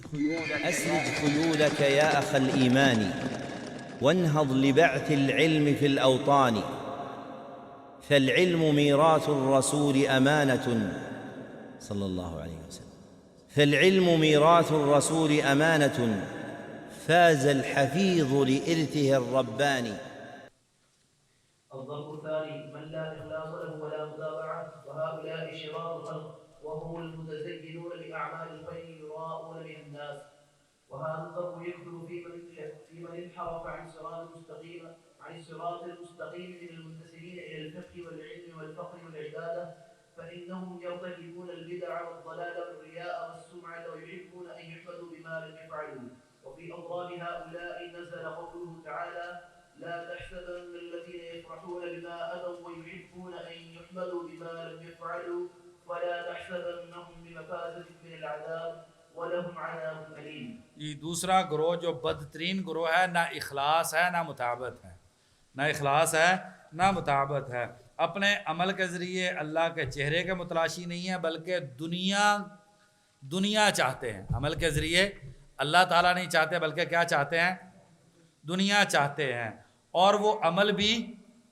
أسرج خيولك يا أخ الإيمان وانهض لبعث العلم في الأوطان، فالعلم ميراث الرسول أمانة صلى الله عليه وسلم، فالعلم ميراث الرسول أمانة، فاز الحفيظ لإرثه الرباني. الضرب الثاني من لا إخلاص له ولا متابعة، وهؤلاء شرار الخلق وهم المتزينون بأعمال الخير يراءون به الناس. وهذا الضرب يكثر في من انحرف عن الصراط المستقيم من المنتسبين إلى الفقه والعلم والفقر والعبادة، فإنهم يرتكبون البدع والضلال والرياء والسمعة ويحبون أن يحمدوا بما لم يفعلوا. وفي أضراب هؤلاء نزل قوله تعالى: لا تحسبن الذين يفرحون بما أتوا ويحبون أن يحمدوا بما لم يفعلوا ولا تحسبنهم بمفازة من العذاب ولهم عذاب أليم. یہ دوسرا گروہ جو بدترین گروہ ہے، نہ اخلاص ہے نہ مطابت ہے، نہ اخلاص ہے نہ مطابت ہے، اپنے عمل کے ذریعے اللہ کے چہرے کے متلاشی نہیں ہے بلکہ دنیا چاہتے ہیں. عمل کے ذریعے اللہ تعالیٰ نہیں چاہتے بلکہ کیا چاہتے ہیں؟ دنیا چاہتے ہیں. اور وہ عمل بھی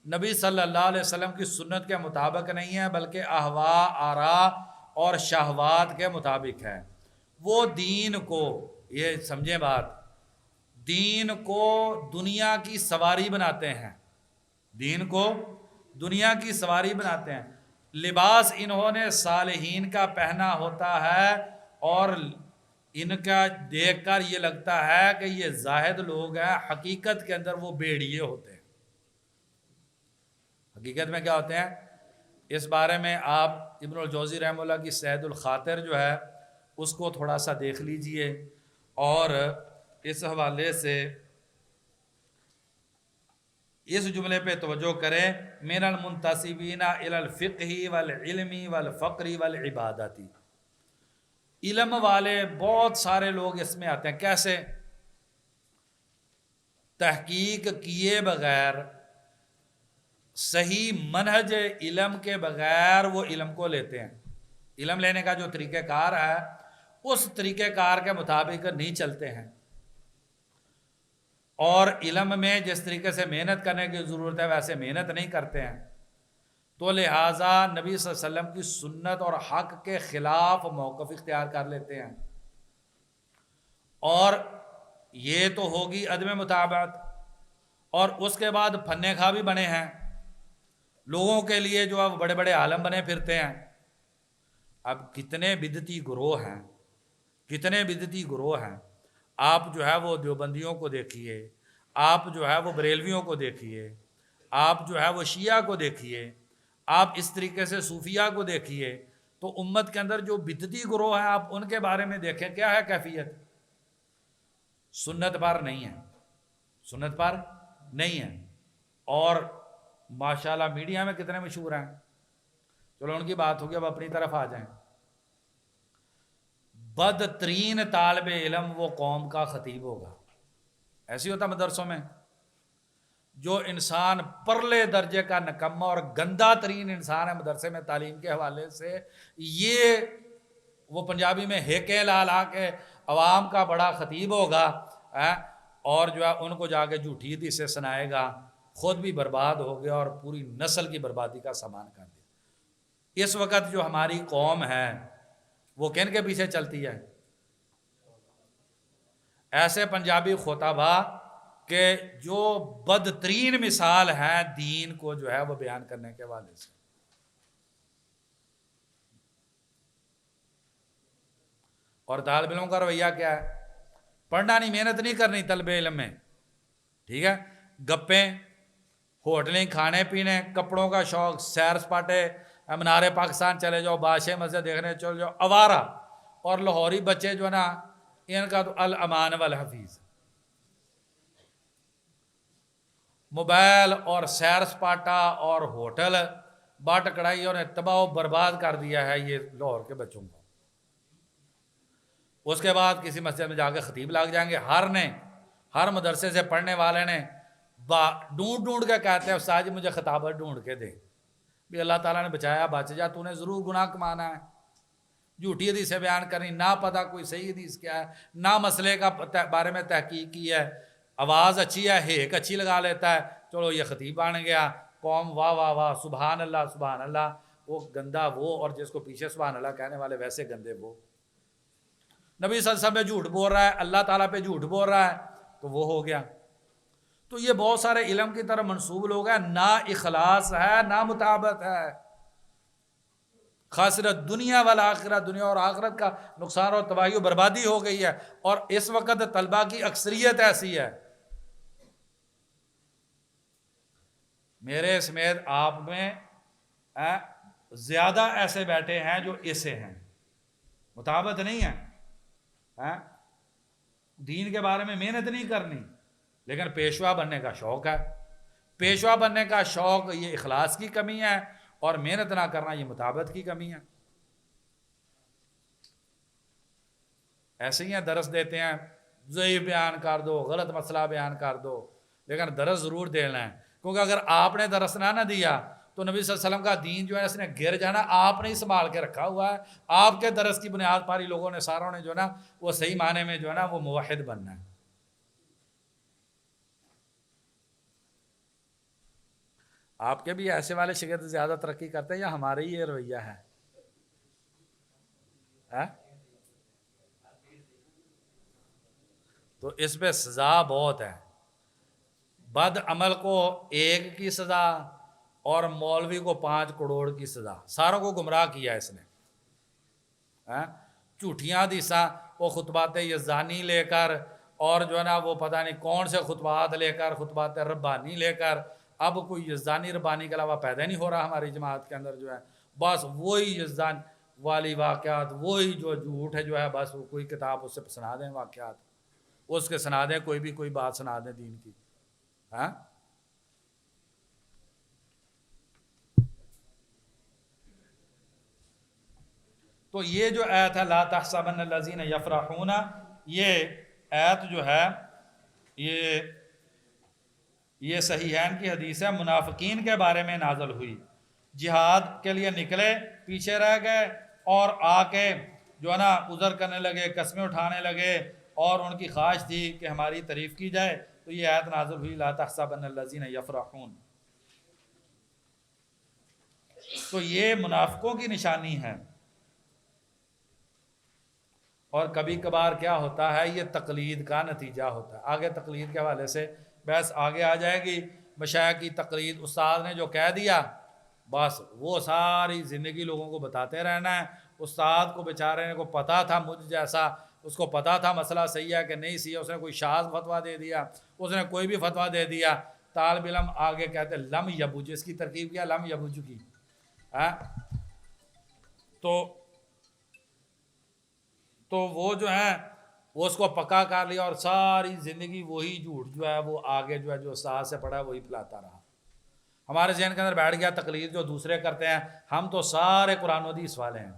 نبی صلی اللہ علیہ وسلم کی سنت کے مطابق نہیں ہے بلکہ اہوا، آراء اور شہوات کے مطابق ہے. وہ دین کو، یہ سمجھیں بات، دین کو دنیا کی سواری بناتے ہیں، دین کو دنیا کی سواری بناتے ہیں. لباس انہوں نے صالحین کا پہنا ہوتا ہے اور ان کا دیکھ کر یہ لگتا ہے کہ یہ زاہد لوگ ہیں، حقیقت کے اندر وہ بھیڑیے ہوتے ہیں. حقیقت میں کیا ہوتے ہیں؟ اس بارے میں آپ ابن الجوزی رحمہ اللہ کی صید الخاطر جو ہے اس کو تھوڑا سا دیکھ لیجئے اور اس حوالے سے اس جملے پہ توجہ کریں: من المنتسبین الی الفقہ والعلم والفقر والعبادتی. علم والے بہت سارے لوگ اس میں آتے ہیں. کیسے؟ تحقیق کیے بغیر، صحیح منہج علم کے بغیر وہ علم کو لیتے ہیں. علم لینے کا جو طریقہ کار ہے اس طریقہ کار کے مطابق نہیں چلتے ہیں، اور علم میں جس طریقے سے محنت کرنے کی ضرورت ہے ویسے محنت نہیں کرتے ہیں. تو لہٰذا نبی صلی اللہ علیہ وسلم کی سنت اور حق کے خلاف موقف اختیار کر لیتے ہیں. اور یہ تو ہوگی عدم مطابعت. اور اس کے بعد پھنے کھا بھی بنے ہیں، لوگوں کے لیے جو اب بڑے بڑے عالم بنے پھرتے ہیں. اب کتنے بدعتی گروہ ہیں، کتنے بدعتی گروہ ہیں. آپ جو ہے وہ دیوبندیوں کو دیکھیے، آپ جو ہے وہ بریلویوں کو دیکھیے، آپ جو ہے وہ شیعہ کو دیکھیے، آپ اس طریقے سے صوفیہ کو دیکھیے. تو امت کے اندر جو بدعتی گروہ ہیں آپ ان کے بارے میں دیکھیں کیا ہے کیفیت. سنت پر نہیں ہے، سنت پر نہیں ہے. اور ماشاءاللہ میڈیا میں کتنے مشہور ہیں. چلو ان کی بات ہوگی، اب اپنی طرف آ جائیں. بدترین طالب علم وہ قوم کا خطیب ہوگا. ایسی ہوتا مدرسوں میں جو انسان پرلے درجے کا نکمہ اور گندا ترین انسان ہے مدرسے میں تعلیم کے حوالے سے، یہ وہ پنجابی میں ہیکے لا لا کے عوام کا بڑا خطیب ہوگا اور جو ہے ان کو جا کے جھوٹی حدیث سے سنائے گا، خود بھی برباد ہو گیا اور پوری نسل کی بربادی کا سامان کر دیا. اس وقت جو ہماری قوم ہے وہ کن کے پیچھے چلتی ہے؟ ایسے پنجابی خطبہ کہ جو بدترین مثال ہے دین کو جو ہے وہ بیان کرنے کے حوالے سے. اور طالب علموں کا رویہ کیا ہے؟ پڑھنا نہیں، محنت نہیں کرنی طلب علم میں، ٹھیک ہے، گپیں، ہوٹلیں، کھانے پینے، کپڑوں کا شوق، سیر سپاٹے، منارے پاکستان چلے جاؤ، بادشاہ مسجد دیکھنے چل جاؤ، آوارہ. اور لاہوری بچے جو ہے نا ان کا تو الامان والحفیظ. موبائل اور سیر سپاٹا اور ہوٹل باٹ کڑھائیوں نے تباہ و برباد کر دیا ہے یہ لاہور کے بچوں کو. اس کے بعد کسی مسجد میں جا کے خطیب لگ جائیں گے. ہر مدرسے سے پڑھنے والے نے ڈھونڈ کے کہتے ہیں استاد جی مجھے خطابت ڈھونڈ کے دے. بھی اللہ تعالیٰ نے بچایا، بچ جا، تو نے ضرور گناہ کمانا ہے. جھوٹی حدیثیں بیان کرنی، نہ پتہ کوئی صحیح حدیث کیا ہے، نہ مسئلے کا بارے میں تحقیق کی ہے، آواز اچھی ہے، ہیک اچھی لگا لیتا ہے، چلو یہ خطیب بن گیا، قوم واہ واہ واہ سبحان اللہ سبحان اللہ، وہ گندا وہ، اور جس کو پیچھے سبحان اللہ کہنے والے ویسے گندے وہ۔ نبی صلی اللہ علیہ وسلم پہ جھوٹ بول رہا ہے، اللہ تعالیٰ پہ جھوٹ بول رہا ہے، تو وہ ہو گیا۔ تو یہ بہت سارے علم کی طرف منسوب لوگ ہیں، نہ اخلاص ہے نہ مطابقت ہے، خاسرت دنیا والآخرت، دنیا اور آخرت کا نقصان اور تباہی و بربادی ہو گئی ہے۔ اور اس وقت طلبہ کی اکثریت ایسی ہے، میرے سمیت آپ میں زیادہ ایسے بیٹھے ہیں جو ایسے ہیں، مطابقت نہیں ہے، دین کے بارے میں محنت نہیں کرنی، لیکن پیشوا بننے کا شوق ہے۔ پیشوا بننے کا شوق یہ اخلاص کی کمی ہے، اور محنت نہ کرنا یہ مطابقت کی کمی ہے۔ ایسے ہی ہیں، درس دیتے ہیں، ضعیف بیان کر دو، غلط مسئلہ بیان کر دو، لیکن درس ضرور دینا ہے، کیونکہ اگر آپ نے درس نہ دیا تو نبی صلی اللہ علیہ وسلم کا دین جو ہے اس نے گر جانا، آپ نے ہی سنبھال کے رکھا ہوا ہے، آپ کے درس کی بنیاد پر ہی لوگوں نے ساروں نے جو ہے نا وہ صحیح معنی میں جو ہے نا وہ موحد بننا ہے۔ آپ کے بھی ایسے والے شاگرد زیادہ ترقی کرتے ہیں یا ہمارے ہی یہ رویہ ہے؟ تو اس پہ سزا بہت ہے، بد عمل کو 1 کی سزا اور مولوی کو 5 کروڑ کی سزا، ساروں کو گمراہ کیا اس نے۔ جھوٹیاں حدیثاں، وہ خطبات یزدانی لے کر، اور جو ہے نا وہ پتہ نہیں کون سے خطبات لے کر، خطبات ربانی لے کر، اب کوئی یزدانی ربانی کے علاوہ پیدا نہیں ہو رہا ہماری جماعت کے اندر، جو ہے بس وہی یزدان والی واقعات، وہی جو جھوٹ ہے جو ہے، بس وہ کوئی کتاب اس سے سنا دیں واقعات، اس کے سنا دیں، کوئی بات سنا دیں دین کی۔ تو یہ جو آیت ہے لا تحسبن الذین یفرحون، یہ آیت جو ہے یہ صحیحین کی حدیث ہے، منافقین کے بارے میں نازل ہوئی، جہاد کے لیے نکلے، پیچھے رہ گئے، اور آ کے جو ہے نا عذر کرنے لگے، قسمیں اٹھانے لگے، اور ان کی خواہش تھی کہ ہماری تعریف کی جائے، تو یہ آیت نازل ہوئی لا تحسبن الذین یفرحون۔ تو یہ منافقوں کی نشانی ہے۔ اور کبھی کبھار کیا ہوتا ہے، یہ تقلید کا نتیجہ ہوتا ہے۔ آگے تقلید کے حوالے سے بحث آگے آ جائے گی، مشائخ کی تقلید، استاد نے جو کہہ دیا بس وہ ساری زندگی لوگوں کو بتاتے رہنا ہے۔ استاد کو بیچارے کو پتا تھا، مجھ جیسا اس کو پتا تھا مسئلہ صحیح ہے کہ نہیں صحیح ہے، اس نے کوئی شاذ فتویٰ دے دیا، اس نے کوئی بھی فتویٰ دے دیا، طالب علم آگے کہتے لم یبج، اس کی ترکیب کیا لم یبج کی، تو وہ جو ہے وہ اس کو پکا کر لیا، اور ساری زندگی وہی جھوٹ جو ہے وہ آگے جو ہے جو استاد سے پڑھا ہے وہی پھیلاتا رہا۔ ہمارے ذہن کے اندر بیٹھ گیا تقلید جو دوسرے کرتے ہیں، ہم تو سارے قرآن و حدیث والے ہیں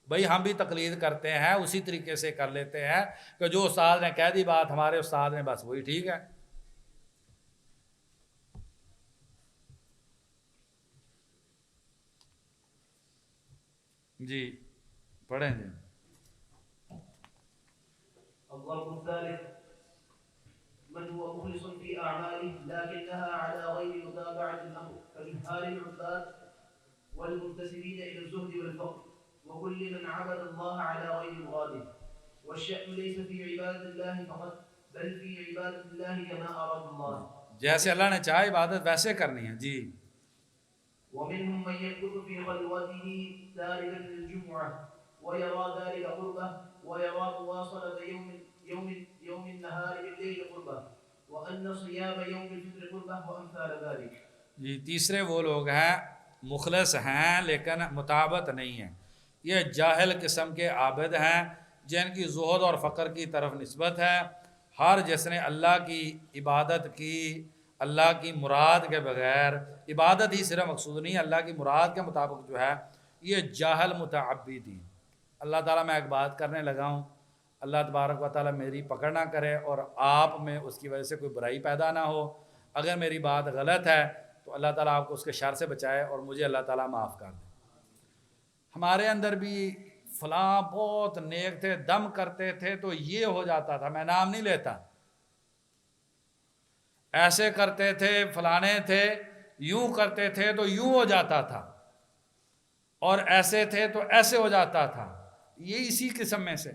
بھائی، ہم بھی تقلید کرتے ہیں، اسی طریقے سے کر لیتے ہیں کہ جو استاد نے کہہ دی بات ہمارے استاد نے، بس وہی ٹھیک ہے۔ جی پڑھیں جی۔ الضرب الثالث من هو مخلص في أعماله لكنها على غير متابعة الأمر كجهال العباد والمنتسبين إلى الزهد والفقر وكل من عبد الله على غير مراده، والشأن ليس في عبادة الله فقط بل في عبادة الله كما أراد الله، جیسے اللہ نے چاہا عبادت ویسے کرنی ہے جی۔ ومنهم من يكتب في خلوته تاركا للجمعة ويرى ذلك قربه ويرى مواصلة يوم النهار بالليل قربه وأن صيام يوم الفطر قربه وأمثال ذلك۔ جی تیسرے وہ لوگ ہیں مخلص ہیں لیکن مطابقت نہیں ہے، یہ جاہل قسم کے عابد ہیں جن کی زہد اور فقر کی طرف نسبت ہے۔ ہر جس نے اللہ کی عبادت کی اللہ کی مراد کے بغیر، عبادت ہی صرف مقصود نہیں، اللہ کی مراد کے مطابق جو ہے، یہ جاہل متعبد ہیں۔ اللہ تعالیٰ میں ایک بات کرنے لگا ہوں، اللہ تبارک و تعالیٰ میری پکڑ نہ کرے اور آپ میں اس کی وجہ سے کوئی برائی پیدا نہ ہو۔ اگر میری بات غلط ہے تو اللہ تعالیٰ آپ کو اس کے شر سے بچائے اور مجھے اللہ تعالیٰ معاف کر دے۔ ہمارے اندر بھی فلاں بہت نیک تھے، دم کرتے تھے تو یہ ہو جاتا تھا، میں نام نہیں لیتا، ایسے کرتے تھے، فلانے تھے، یوں کرتے تھے تو یوں ہو جاتا تھا، اور ایسے تھے تو ایسے ہو جاتا تھا. یہ اسی قسم میں سے،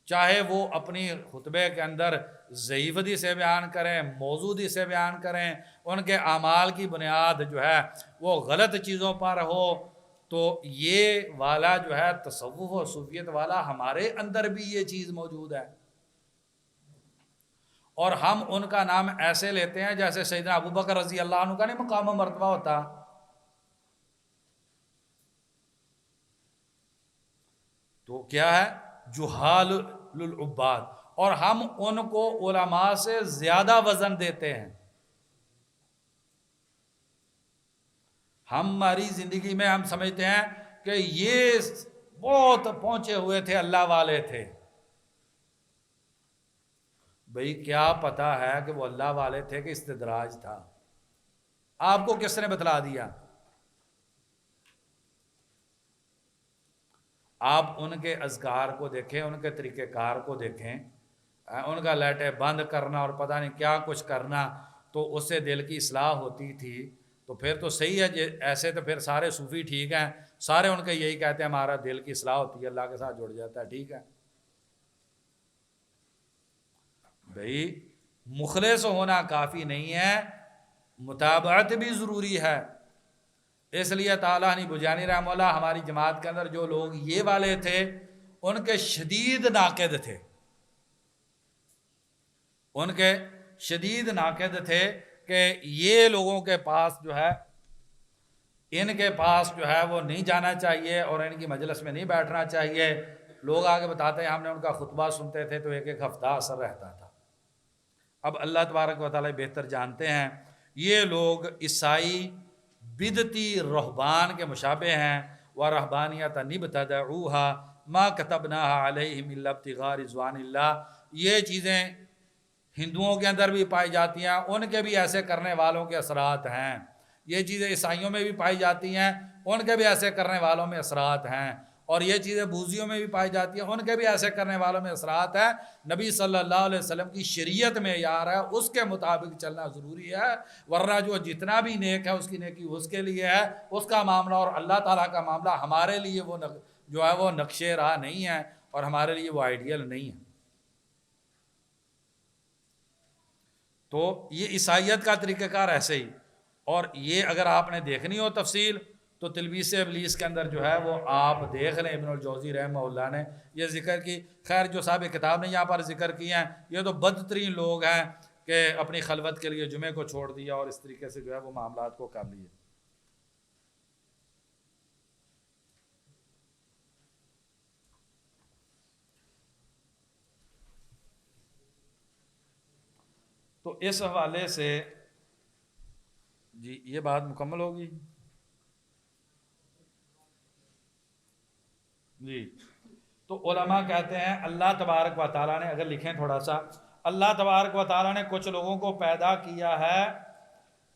چاہے وہ اپنی خطبے کے اندر ضعیف حدیث سے بیان کریں، موضوع حدیث سے بیان کریں، ان کے اعمال کی بنیاد جو ہے وہ غلط چیزوں پر ہو، تو یہ والا جو ہے تصوف و صوفیت والا، ہمارے اندر بھی یہ چیز موجود ہے، اور ہم ان کا نام ایسے لیتے ہیں جیسے سیدنا ابو بکر رضی اللہ عنہ کا نہیں مقام و مرتبہ ہوتا. تو کیا ہے؟ جہال العباد، اور ہم ان کو علماء سے زیادہ وزن دیتے ہیں. ہماری زندگی میں ہم سمجھتے ہیں کہ یہ بہت پہنچے ہوئے تھے، اللہ والے تھے. بھئی کیا پتا ہے کہ وہ اللہ والے تھے کہ استدراج تھا؟ آپ کو کس نے بتلا دیا؟ آپ ان کے اذکار کو دیکھیں، ان کے طریقہ کار کو دیکھیں، ان کا لیٹے بند کرنا اور پتہ نہیں کیا کچھ کرنا، تو اس سے دل کی اصلاح ہوتی تھی. تو پھر تو صحیح ہے، ایسے تو پھر سارے صوفی ٹھیک ہیں، سارے ان کے یہی کہتے ہیں ہمارا دل کی اصلاح ہوتی ہے، اللہ کے ساتھ جڑ جاتا ہے، ٹھیک ہے. بھئی مخلص ہونا کافی نہیں ہے، متابعت بھی ضروری ہے. اس لیے تعالیٰ نے بجانی رحمہ اللہ ہماری جماعت کے اندر جو لوگ یہ والے تھے ان کے شدید ناقد تھے، ان کے شدید ناقد تھے کہ یہ لوگوں کے پاس جو ہے، ان کے پاس جو ہے وہ نہیں جانا چاہیے اور ان کی مجلس میں نہیں بیٹھنا چاہیے. لوگ آگے بتاتے ہیں ہم نے ان کا خطبہ سنتے تھے تو ایک ایک ہفتہ اثر رہتا تھا. اب اللہ تبارک و تعالیٰ بہتر جانتے ہیں یہ لوگ عیسائی بدعتی رہبان کے مشابہ ہیں. وَرَهْبَانِيَةً ابْتَدَعُوهَا مَا كَتَبْنَاهَا عَلَيْهِمْ إِلَّا ابْتِغَاءَ رِضْوَانِ اللَّهِ. یہ چیزیں ہندوؤں کے اندر بھی پائی جاتی ہیں، ان کے بھی ایسے کرنے والوں کے اثرات ہیں. یہ چیزیں عیسائیوں میں بھی پائی جاتی ہیں، ان کے بھی ایسے کرنے والوں میں اثرات ہیں. اور یہ چیزیں بوذیوں میں بھی پائی جاتی ہیں، ان کے بھی ایسے کرنے والوں میں اثرات ہیں. نبی صلی اللہ علیہ وسلم کی شریعت میں یار ہے، اس کے مطابق چلنا ضروری ہے، ورنہ جو جتنا بھی نیک ہے اس کی نیکی اس کے لیے ہے، اس کا معاملہ اور اللہ تعالیٰ کا معاملہ ہمارے لیے وہ جو ہے وہ نقش راہ نہیں ہے، اور ہمارے لیے وہ آئیڈیل نہیں ہے. تو یہ عیسائیت کا طریقہ کار ایسے ہی. اور یہ اگر آپ نے دیکھنی ہو تفصیل تو تلبیس ابلیس کے اندر جو ہے وہ آپ دیکھ لیں، ابن الجوزی رحمہ اللہ نے یہ ذکر کی. خیر جو صاحب کتاب نے یہاں پر ذکر کی ہیں یہ تو بدترین لوگ ہیں کہ اپنی خلوت کے لیے جمعے کو چھوڑ دیا اور اس طریقے سے جو ہے وہ معاملات کو کر لیے. تو اس حوالے سے جی یہ بات مکمل ہوگی. جی تو علماء کہتے ہیں اللہ تبارک و تعالیٰ نے، اگر لکھیں تھوڑا سا، اللہ تبارک و تعالیٰ نے کچھ لوگوں کو پیدا کیا ہے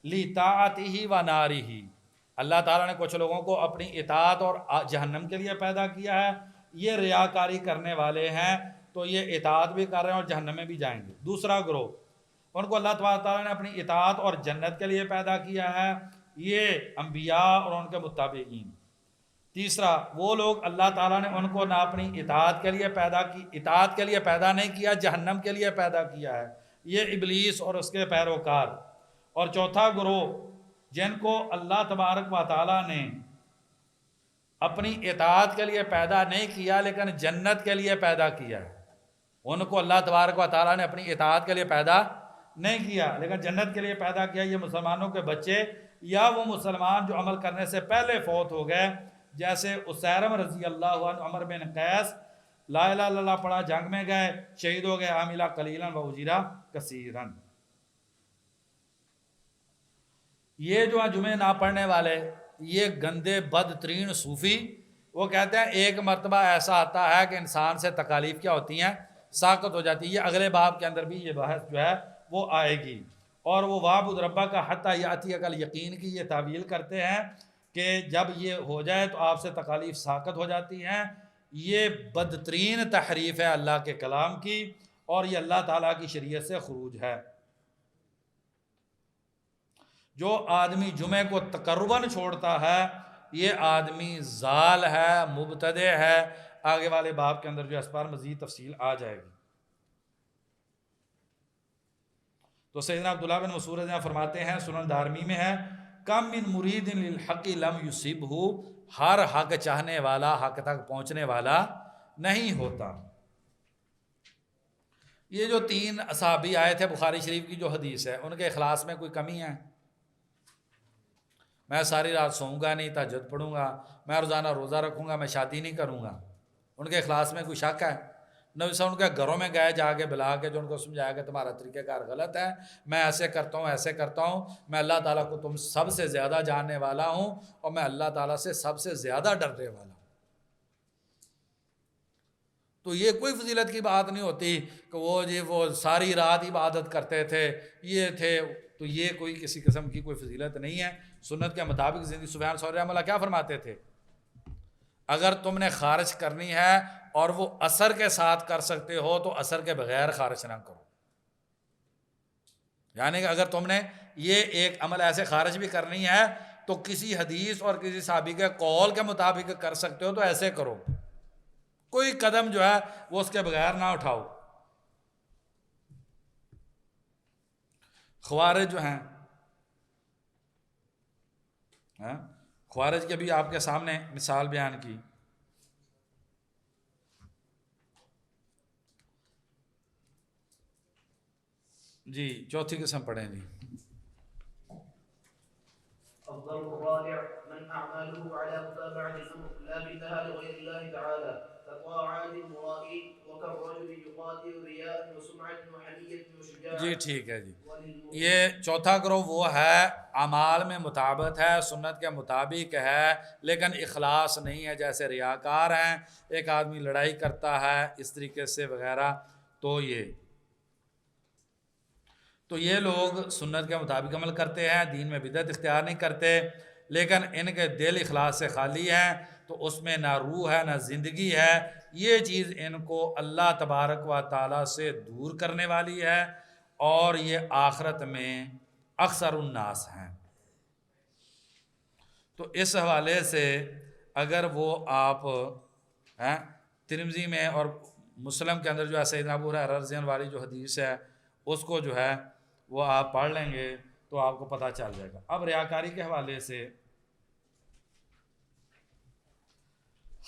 لِطَاعَتِهِ وَنَارِهِ. اللہ تعالیٰ نے کچھ لوگوں کو اپنی اطاعت اور جہنم کے لیے پیدا کیا ہے. یہ ریاکاری کرنے والے ہیں تو یہ اطاعت بھی کر رہے ہیں اور جہنم میں بھی جائیں گے. دوسرا گروہ، ان کو اللہ تبارک و تعالیٰ نے اپنی اطاعت اور جنت کے لیے پیدا کیا ہے، یہ انبیاء اور ان کے متابعین. تیسرا، وہ لوگ اللہ تعالیٰ نے ان کو نہ اپنی اطاعت کے لیے اطاعت کے لیے پیدا نہیں کیا، جہنم کے لیے پیدا کیا ہے، یہ ابلیس اور اس کے پیروکار. اور چوتھا گروہ، جن کو اللہ تبارک و تعالیٰ نے اپنی اطاعت کے لیے پیدا نہیں کیا لیکن جنت کے لیے پیدا کیا ہے. ان کو اللہ تبارک و تعالیٰ نے اپنی اطاعت کے لیے پیدا نہیں کیا لیکن جنت کے لیے پیدا کیا. یہ مسلمانوں کے بچے یا وہ مسلمان جو عمل کرنے سے پہلے فوت ہو گئے، جیسے اسیرم رضی اللہ عنہ، عمر بن قیس، لا الہ الا اللہ پڑھا، جنگ میں گئے، شہید ہو گئے، عاملہ قلیلاً و اجیرا کثیراً. یہ جو جمعے نہ پڑھنے والے، یہ گندے بدترین صوفی، وہ کہتے ہیں ایک مرتبہ ایسا آتا ہے کہ انسان سے تکالیف کیا ہوتی ہیں، ساقط ہو جاتی ہے. یہ اگلے باب کے اندر بھی یہ بحث جو ہے وہ آئے گی. اور وہ وَاعْبُدْ رَبَّكَ حَتَّىٰ يَأْتِيَكَ الْيَقِین کی یہ تعویل کرتے ہیں کہ جب یہ ہو جائے تو آپ سے تکالیف ساقط ہو جاتی ہیں. یہ بدترین تحریف ہے اللہ کے کلام کی اور یہ اللہ تعالیٰ کی شریعت سے خروج ہے. جو آدمی جمعے کو تقرباً چھوڑتا ہے یہ آدمی ضال ہے، مبتدع ہے. آگے والے باب کے اندر جو اس پر مزید تفصیل آ جائے گی. تو سیدنا عبداللہ بن مسعود رضی اللہ فرماتے ہیں، سنن دارمی میں ہے، کم من مرید للحق لم یصبہ، ہر حق چاہنے والا حق تک پہنچنے والا نہیں ہوتا. یہ جو 3 اصحابی آئے تھے بخاری شریف کی جو حدیث ہے، ان کے اخلاص میں کوئی کمی ہے؟ میں ساری رات سوؤں گا نہیں، تہجد پڑھوں گا، میں روزانہ روزہ رکھوں گا، میں شادی نہیں کروں گا، ان کے اخلاص میں کوئی شک ہے؟ نبی صلی اللہ علیہ وسلم ان کے گھروں میں گئے جا کے بلا کے جو ان کو سمجھایا کہ تمہارا طریقہ کار غلط ہے، میں ایسے کرتا ہوں ایسے کرتا ہوں، میں اللہ تعالیٰ کو تم سب سے زیادہ جاننے والا ہوں اور میں اللہ تعالیٰ سے سب سے زیادہ ڈرنے والا ہوں. تو یہ کوئی فضیلت کی بات نہیں ہوتی کہ وہ ساری رات عبادت کرتے تھے، یہ تھے. تو یہ کوئی کسی قسم کی کوئی فضیلت نہیں ہے. سنت کے مطابق زندگی. سفیان ثوری رحمہ اللہ کیا فرماتے تھے؟ اگر تم نے خارج کرنی ہے اور وہ اثر کے ساتھ کر سکتے ہو تو اثر کے بغیر خارج نہ کرو. یعنی کہ اگر تم نے یہ ایک عمل ایسے خارج بھی کرنی ہے تو کسی حدیث اور کسی صحابی کے قول کے مطابق کر سکتے ہو تو ایسے کرو، کوئی قدم جو ہے وہ اس کے بغیر نہ اٹھاؤ. خوارج جو ہیں، خوارج کے بھی آپ کے سامنے مثال بیان کی. جی چوتھی قسم پڑھیں جی. الضرب الرابع من أعماله على متابعة الأمر لا بانتهاء لغير الله تعالى كطاعات المرائي وكالرجل يقاتل رياء وسمعة وحمية وشجاعة. جی ٹھیک ہے جی. یہ چوتھا گروہ وہ ہے اعمال میں مطابقت ہے، سنت کے مطابق ہے لیکن اخلاص نہیں ہے، جیسے ریاکار ہیں، ایک آدمی لڑائی کرتا ہے اس طریقے سے وغیرہ. تو یہ لوگ سنت کے مطابق عمل کرتے ہیں، دین میں بدعت اختیار نہیں کرتے، لیکن ان کے دل اخلاص سے خالی ہیں، تو اس میں نہ روح ہے نہ زندگی ہے. یہ چیز ان کو اللہ تبارک و تعالیٰ سے دور کرنے والی ہے اور یہ آخرت میں اکثر الناس ہیں. تو اس حوالے سے اگر وہ آپ ترمذی میں اور مسلم کے اندر جو ہے سیدنا ابو ہریرہ رضی اللہ عنہ والی جو حدیث ہے اس کو جو ہے وہ آپ پڑھ لیں گے تو آپ کو پتہ چل جائے گا. اب ریاکاری کے حوالے سے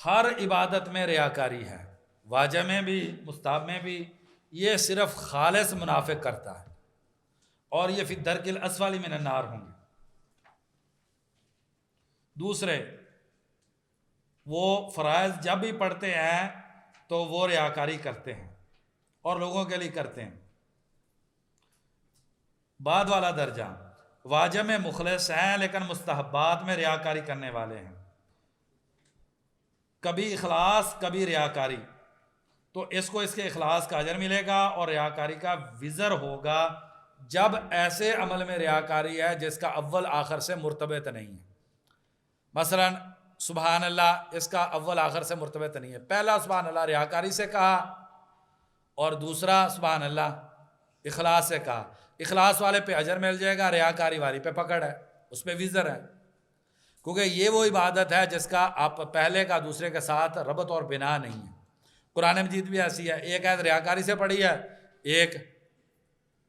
ہر عبادت میں ریاکاری ہے، واجب میں بھی مستحب میں بھی. یہ صرف خالص منافق کرتا ہے اور یہ فی الدرک الاسفل من النار ہوں گے. دوسرے وہ فرائض جب بھی پڑھتے ہیں تو وہ ریاکاری کرتے ہیں اور لوگوں کے لیے کرتے ہیں. بعد والا درجہ واجب میں مخلص ہیں لیکن مستحبات میں ریاکاری کرنے والے ہیں، کبھی اخلاص کبھی ریاکاری. تو اس کو اس کے اخلاص کا اجر ملے گا اور ریاکاری کا وزر ہوگا جب ایسے عمل میں ریاکاری ہے جس کا اول آخر سے مرتبط نہیں ہے. مثلا سبحان اللہ، اس کا اول آخر سے مرتبط نہیں ہے. پہلا سبحان اللہ ریاکاری سے کہا اور دوسرا سبحان اللہ اخلاص سے کہا. اخلاص والے پہ اجر مل جائے گا، ریاکاری والی پہ پکڑ ہے، اس پہ وزر ہے، کیونکہ یہ وہ عبادت ہے جس کا آپ پہلے کا دوسرے کے ساتھ ربط اور بنا نہیں ہے. قرآن مجید بھی ایسی ہے، ایک آیت ریاکاری سے پڑھی ہے، ایک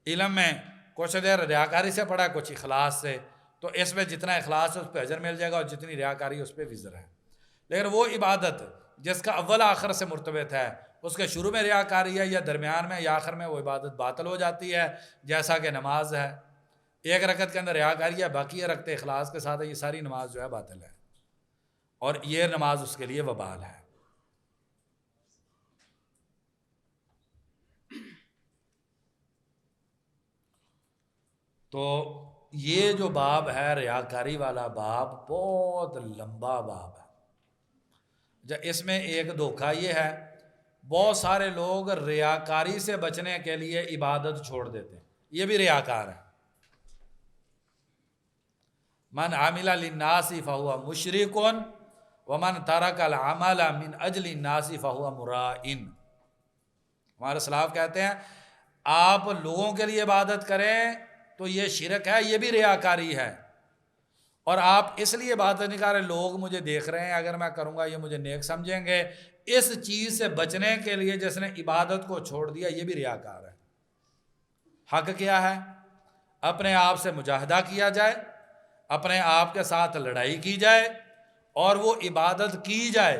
علم میں کچھ دیر ریاکاری سے پڑھا ہے، کچھ اخلاص سے. تو اس میں جتنا اخلاص ہے اس پہ اجر مل جائے گا اور جتنی ریاکاری اس پہ وزر ہے. لیکن وہ عبادت جس کا اول آخر سے مرتبط ہے، اس کے شروع میں ریاکاری ہے یا درمیان میں یا آخر میں، وہ عبادت باطل ہو جاتی ہے. جیسا کہ نماز ہے، ایک رکعت کے اندر ریاکاری ہے، باقی یہ رکھتے اخلاص کے ساتھ ہے، یہ ساری نماز جو ہے باطل ہے اور یہ نماز اس کے لیے وبال ہے. تو یہ جو باب ہے ریاکاری والا باب بہت لمبا باب ہے. اس میں ایک دھوکہ یہ ہے، بہت سارے لوگ ریاکاری سے بچنے کے لیے عبادت چھوڑ دیتے ہیں، یہ بھی ریاکار ہے. من عامل للناس فہو مشرکن ومن ترک العمل من اجل الناس فہو مرائن. ہمارے سلاف کہتے ہیں آپ لوگوں کے لیے عبادت کریں تو یہ شرک ہے، یہ بھی ریاکاری ہے. اور آپ اس لیے عبادت نہیں کر رہے لوگ مجھے دیکھ رہے ہیں، اگر میں کروں گا یہ مجھے نیک سمجھیں گے. اس چیز سے بچنے کے لیے جس نے عبادت کو چھوڑ دیا یہ بھی ریاکار ہے. حق کیا ہے؟ اپنے آپ سے مجاہدہ کیا جائے، اپنے آپ کے ساتھ لڑائی کی جائے اور وہ عبادت کی جائے،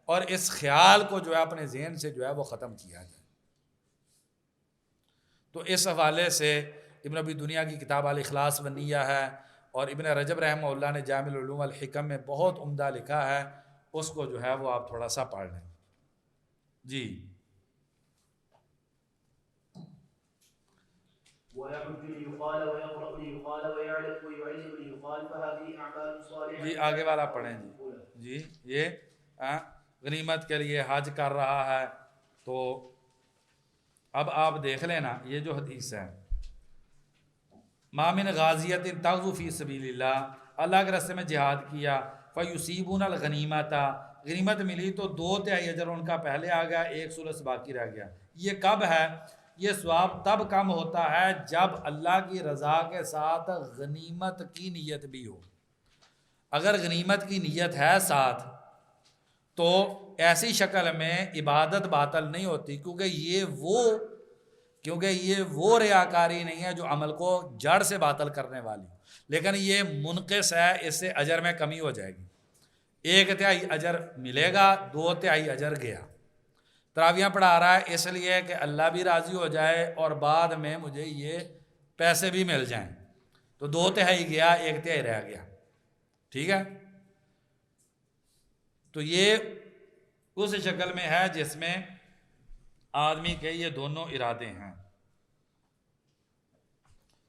اور اس خیال کو جو ہے اپنے ذہن سے جو ہے وہ ختم کیا جائے. تو اس حوالے سے ابن ابی دنیا کی کتاب الاخلاص والنیہ ہے، اور ابن رجب رحمہ اللہ نے جامع العلوم والحکم میں بہت عمدہ لکھا ہے، اس کو جو ہے وہ آپ تھوڑا سا پڑھ لیں. جی ويحج ليقال ويقرأ ليقال ويعلم ويعلم ليقال فهذه أعمال صالحة. جی آگے والا پڑھیں. جی یہ غنیمت کے لیے حج کر رہا ہے. تو اب آپ دیکھ لینا یہ جو حدیث ہے، ما من غازیت تغزو فی سبیل اللہ، اللہ کے راستے میں جہاد کیا، فیصیبون الغنیمۃ، غنیمت ملی تو 2/3 اجر ان کا پہلے آ گیا، 1 ثلث باقی رہ گیا. یہ کب ہے؟ یہ ثواب تب کم ہوتا ہے جب اللہ کی رضا کے ساتھ غنیمت کی نیت بھی ہو. اگر غنیمت کی نیت ہے ساتھ تو ایسی شکل میں عبادت باطل نہیں ہوتی، کیونکہ یہ وہ ریاکاری نہیں ہے جو عمل کو جڑ سے باطل کرنے والی، لیکن یہ منقص ہے، اس سے اجر میں کمی ہو جائے گی. 1/3 اجر ملے گا، 2/3 اجر گیا. تراویحاں پڑھا رہا ہے اس لیے کہ اللہ بھی راضی ہو جائے اور بعد میں مجھے یہ پیسے بھی مل جائیں، تو 2/3 گیا، 1/3 رہ گیا. ٹھیک ہے، تو یہ اس شکل میں ہے جس میں آدمی کے یہ دونوں ارادے ہیں.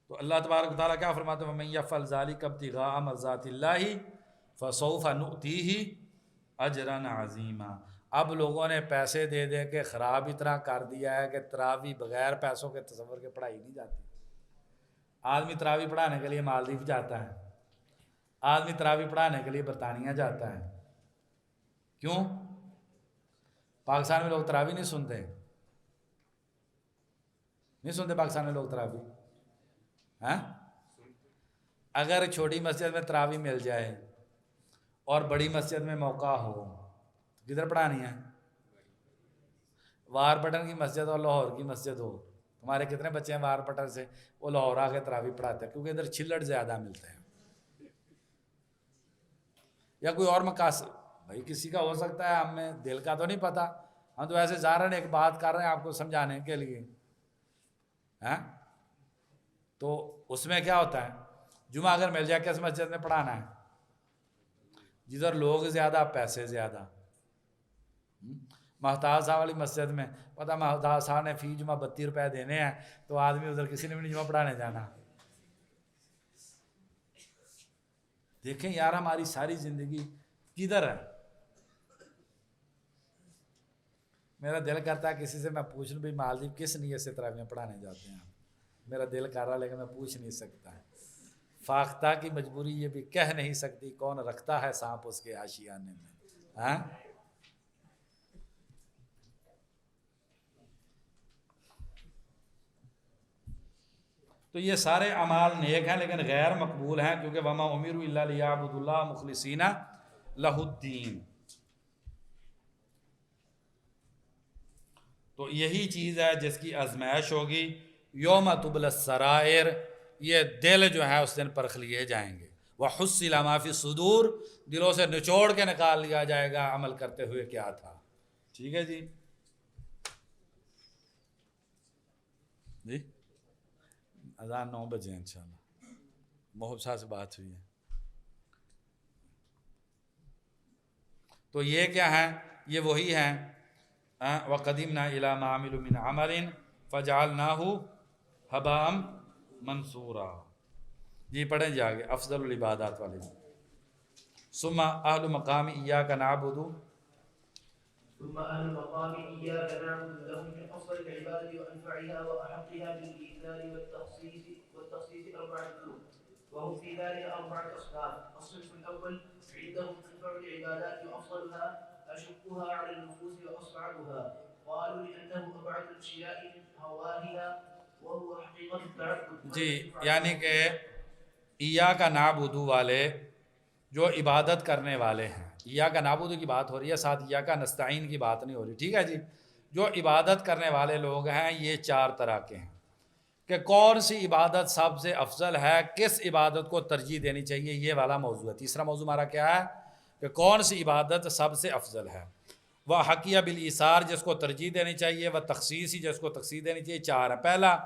تو اللہ تبارک و تعالیٰ کیا فرماتے ہیں؟ وَمَن يَفْعَلْ ذَلِكَ ابْتِغَاءَ مَرْضَاتِ اللَّهِ فَسَوْفَ نُؤْتِيهِ أَجْرًا عَظِيمًا. اب لوگوں نے پیسے دے دے کے خراب اتنا کر دیا ہے کہ تراویح بغیر پیسوں کے تصور کے پڑھائی نہیں جاتی. آدمی تراویح پڑھانے کے لیے مالدیپ جاتا ہے، آدمی تراویح پڑھانے کے لیے برطانیہ جاتا ہے. کیوں؟ پاکستان میں لوگ تراویح نہیں سنتے پاکستان میں لوگ تراویح. اگر چھوٹی مسجد میں تراویح مل جائے اور بڑی مسجد میں موقع ہو، کدھر پڑھانی ہے؟ وار پٹن کی مسجد اور لاہور کی مسجد ہو. ہمارے کتنے بچے ہیں وار پٹن سے، وہ لاہور آ کے تراویح پڑھاتے ہیں کیونکہ ادھر چھلڑ زیادہ ملتے ہیں. یا کوئی اور مقاصد، بھائی کسی کا ہو سکتا ہے، ہمیں دل کا تو نہیں پتا، ہم تو ایسے ظاہراً ایک بات کر رہے ہیں آپ کو سمجھانے کے لیے. تو اس میں کیا ہوتا ہے، جمعہ اگر مل جائے کس مسجد میں پڑھانا ہے؟ جدھر لوگ زیادہ پیسے زیادہ. محتاج صاحب والی مسجد میں پتہ محتاج صاحب نے فی جمعہ 32 روپے دینے ہیں، تو آدمی ادھر کسی نے بھی نہیں جمعہ پڑھانے جانا. دیکھیں یار ہماری ساری زندگی کدھر ہے. میرا دل کرتا ہے کسی سے میں پوچھ لوں بھائی مالدیپ کس نیت سے تراویح پڑھانے جاتے ہیں. میرا دل کر رہا لیکن میں پوچھ نہیں سکتا. فاختہ کی مجبوری یہ بھی کہہ نہیں سکتی کون رکھتا ہے سانپ اس کے آشیانے میں. تو یہ سارے اعمال نیک ہیں لیکن غیر مقبول ہیں، کیونکہ وما امروا الا لیعبدوا اللہ مخلصین لہ الدین. تو یہی چیز ہے جس کی آزمائش ہوگی. یوم تبلی السرائر، یہ دل جو ہے اس دن پرکھ لیے جائیں گے. وحصل ما فی الصدور، دلوں سے نچوڑ کے نکال لیا جائے گا عمل کرتے ہوئے کیا تھا. ٹھیک ہے جی. اذان 9 بجے انشاءاللہ. محب صاحب سے بات ہوئی ہے. تو یہ کیا ہے؟ یہ وہی ہیں وَقَدِمْنَا إِلَى مَا عَمِلُوا مِنْ عَمَلٍ فَجَعَلْنَاهُ هَبَاءً مَنْثُورًا. جی پڑھیں جی آگے افضل العبادات والے. ثم اہل مقام ایاک نعبد، ثم أهل المقام إياك نعبد لهم من أفضل العباد وأنفعها وأحقها بالإجلال والتخصيص 4 طرق. وهم في ذلك أربعة أصناف. الصنف الأول عندهم تنفع العبادات وأفضلها أشقها على النفوس وأصعبها، قالوا لأنه أبعد الأشياء من هواهها وهو حقيقة التعبد. جی یعنی کہ ایاک نعبدو والے جو عبادت کرنے والے ہیں، ایاک نعبدو کی بات ہو رہی ہے، ساتھ ایاک نستعین کی بات نہیں ہو رہی، ٹھیک ہے جی. جو عبادت کرنے والے لوگ ہیں یہ چار طرح کے ہیں کہ کون سی عبادت سب سے افضل ہے، کس عبادت کو ترجیح دینی چاہیے، یہ والا موضوع ہے. تیسرا موضوع ہمارا کیا ہے کہ کون سی عبادت سب سے افضل ہے. وہ حقیہ بالایثار جس کو ترجیح دینی چاہیے، وہ تخصیصی جس کو تخصیص دینی چاہیے. چار ہے. پہلا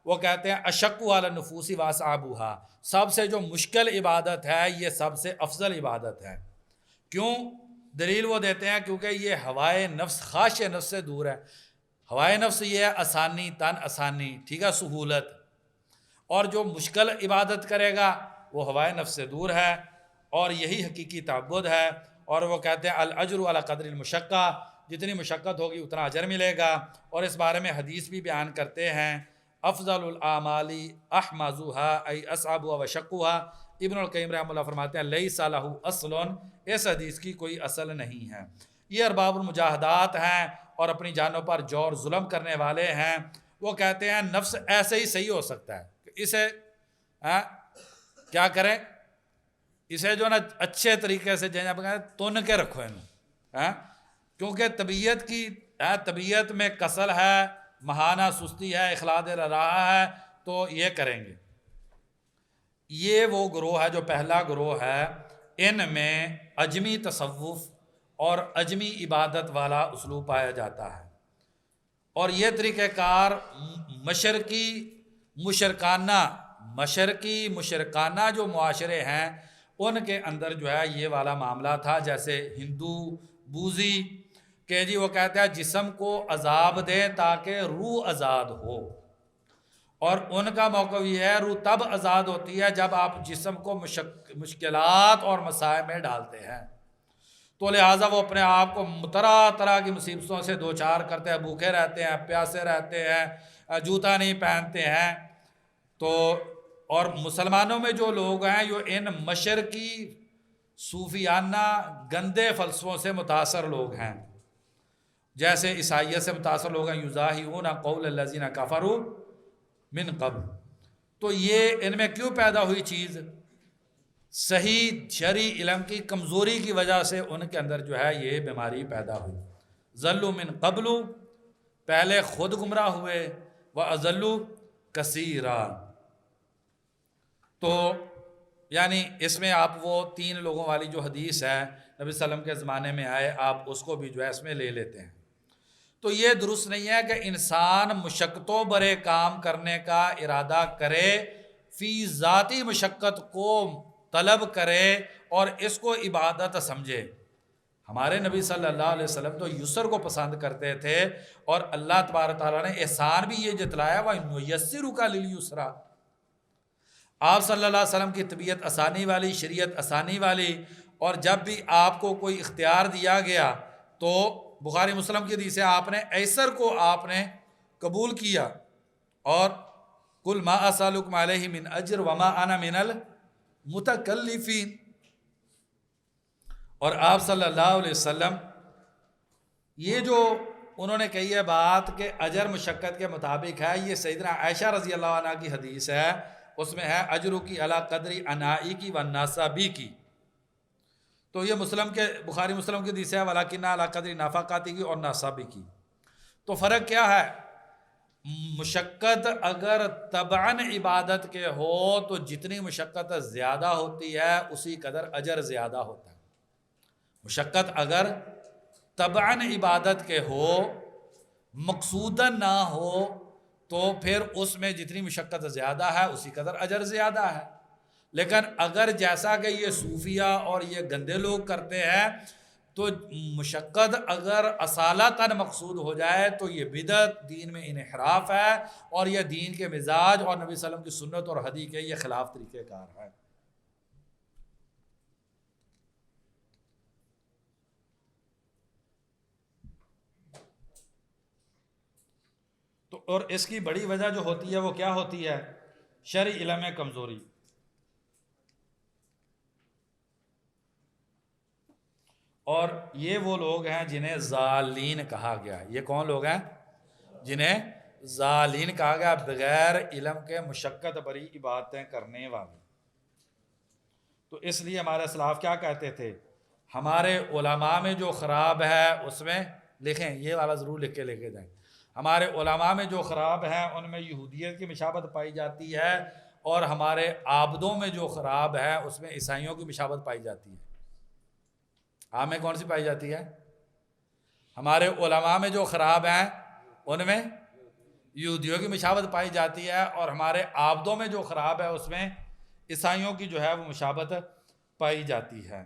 وہ کہتے ہیں اشق علی النفوس واصعبھا، سب سے جو مشکل عبادت ہے یہ سب سے افضل عبادت ہے. کیوں؟ دلیل وہ دیتے ہیں کیونکہ یہ ہوائے نفس، خواہش نفس سے دور ہے. ہوائے نفس یہ ہے آسانی، تن آسانی، ٹھیک ہے، سہولت. اور جو مشکل عبادت کرے گا وہ ہوائے نفس سے دور ہے اور یہی حقیقی تعبد ہے. اور وہ کہتے ہیں الاجر علی قدر المشقہ، جتنی مشقت ہوگی اتنا اجر ملے گا. اور اس بارے میں حدیث بھی بیان کرتے ہیں افضل الاعمال احمذها ای اصعبها وشقها. ابن القیم رحمہ اللہ فرماتے ہیں لیس لہ اصل، اس حدیث کی کوئی اصل نہیں ہے. یہ ارباب المجاہدات ہیں اور اپنی جانوں پر جور ظلم کرنے والے ہیں. وہ کہتے ہیں نفس ایسے ہی صحیح ہو سکتا ہے کہ اسے کیا کریں، اسے جو نا اچھے طریقے سے تن کے رکھو انہوں، کیونکہ طبیعت میں کسل ہے، مہانہ سستی ہے، اخلاد رہا ہے، تو یہ کریں گے. یہ وہ گروہ ہے جو پہلا گروہ ہے، ان میں عجمی تصوف اور عجمی عبادت والا اسلوب پایا جاتا ہے. اور یہ طریقہ کار مشرقی مشرکانہ جو معاشرے ہیں ان کے اندر جو ہے یہ والا معاملہ تھا. جیسے ہندو، بوذی کہ جی وہ کہتے ہیں جسم کو عذاب دیں تاکہ روح آزاد ہو، اور ان کا موقف یہ ہے روح تب آزاد ہوتی ہے جب آپ جسم کو مشکلات اور مسائل میں ڈالتے ہیں. تو لہٰذا وہ اپنے آپ کو طرح طرح کی مصیبتوں سے دوچار کرتے ہیں، بھوکے رہتے ہیں، پیاسے رہتے ہیں، جوتا نہیں پہنتے ہیں. تو اور مسلمانوں میں جو لوگ ہیں جو ان مشرقی صوفیانہ گندے فلسفوں سے متاثر لوگ ہیں، جیسے عیسائیت سے متاثر لوگ ہیں، یظاہرون قول الذین کفروا من قبل. تو یہ ان میں کیوں پیدا ہوئی چیز؟ صحیح شرعی علم کی کمزوری کی وجہ سے ان کے اندر جو ہے یہ بیماری پیدا ہوئی. ضلوا من قبل، پہلے خود گمراہ ہوئے، واضلوا کثیرا. تو یعنی اس میں آپ وہ 3 لوگوں والی جو حدیث ہے نبی صلی اللہ علیہ وسلم کے زمانے میں آئے، آپ اس کو بھی جو ہے اس میں لے لیتے ہیں. تو یہ درست نہیں ہے کہ انسان مشقتوں برے کام کرنے کا ارادہ کرے، فی ذاتی مشقت کو طلب کرے اور اس کو عبادت سمجھے. ہمارے نبی صلی اللہ علیہ وسلم تو یسر کو پسند کرتے تھے، اور اللہ تبارک تعالیٰ نے احسان بھی یہ جتلایا وَنُيَسِّرُكَ لِلْيُسْرَىٰ. آپ صلی اللہ علیہ وسلم کی طبیعت آسانی والی، شریعت آسانی والی، اور جب بھی آپ کو کوئی اختیار دیا گیا تو بخاری مسلم کی حدیث ہے آپ نے ایسر کو آپ نے قبول کیا. اور قُلْ مَا أَسْأَلُكُمْ عَلَيْهِ مِنْ أَجْرٍ وَمَا أَنَا مِنَ الْمُتَكَلِّفِينَ. اور آپ صلی اللہ علیہ وسلم یہ جو انہوں نے کہی ہے بات کہ اجر مشقت کے مطابق ہے، یہ سیدنا عائشہ رضی اللہ عنہ کی حدیث ہے، اس میں ہے اجرو کی علی قدری انائی کی والناسبی کی. تو یہ بخاری مسلم کی حدیث ہے ولیکن علی قدری نفقاتی کی اور ناسبی کی. تو فرق کیا ہے؟ مشقت اگر طبعاً عبادت کے ہو تو جتنی مشقت زیادہ ہوتی ہے اسی قدر اجر زیادہ ہوتا ہے. مشقت اگر طبعاً عبادت کے ہو، مقصوداً نہ ہو، تو پھر اس میں جتنی مشقت زیادہ ہے اسی قدر اجر زیادہ ہے. لیکن اگر جیسا کہ یہ صوفیہ اور یہ گندے لوگ کرتے ہیں تو مشقت اگر اصالتاً مقصود ہو جائے تو یہ بدعت، دین میں انحراف ہے، اور یہ دین کے مزاج اور نبی صلی اللہ علیہ وسلم کی سنت اور حدیث کے یہ خلاف طریقہ کار ہے. تو اور اس کی بڑی وجہ جو ہوتی ہے وہ کیا ہوتی ہے؟ شرعی علم میں کمزوری. اور یہ وہ لوگ ہیں جنہیں ضالین کہا گیا. یہ کون لوگ ہیں؟ جنہیں ضالین کہا گیا، بغیر علم کے مشقت بری عبادتیں کرنے والے. تو اس لیے ہمارے اسلاف کیا کہتے تھے؟ ہمارے علماء میں جو خراب ہے اس میں، لکھیں یہ والا ضرور لکھ کے لے کے جائیں، ہمارے علماء میں جو خراب ہیں ان میں یہودیت کی مشابہت پائی جاتی ہے، اور ہمارے عابدوں میں جو خراب ہے اس میں عیسائیوں کی مشابہت پائی جاتی ہے. آپ میں کون سی پائی جاتی ہے؟ ہمارے علماء میں جو خراب ہیں ان میں یہودیوں کی مشابہت پائی جاتی ہے، اور ہمارے عابدوں میں جو خراب ہے اس میں عیسائیوں کی جو ہے وہ مشابہت پائی جاتی ہے.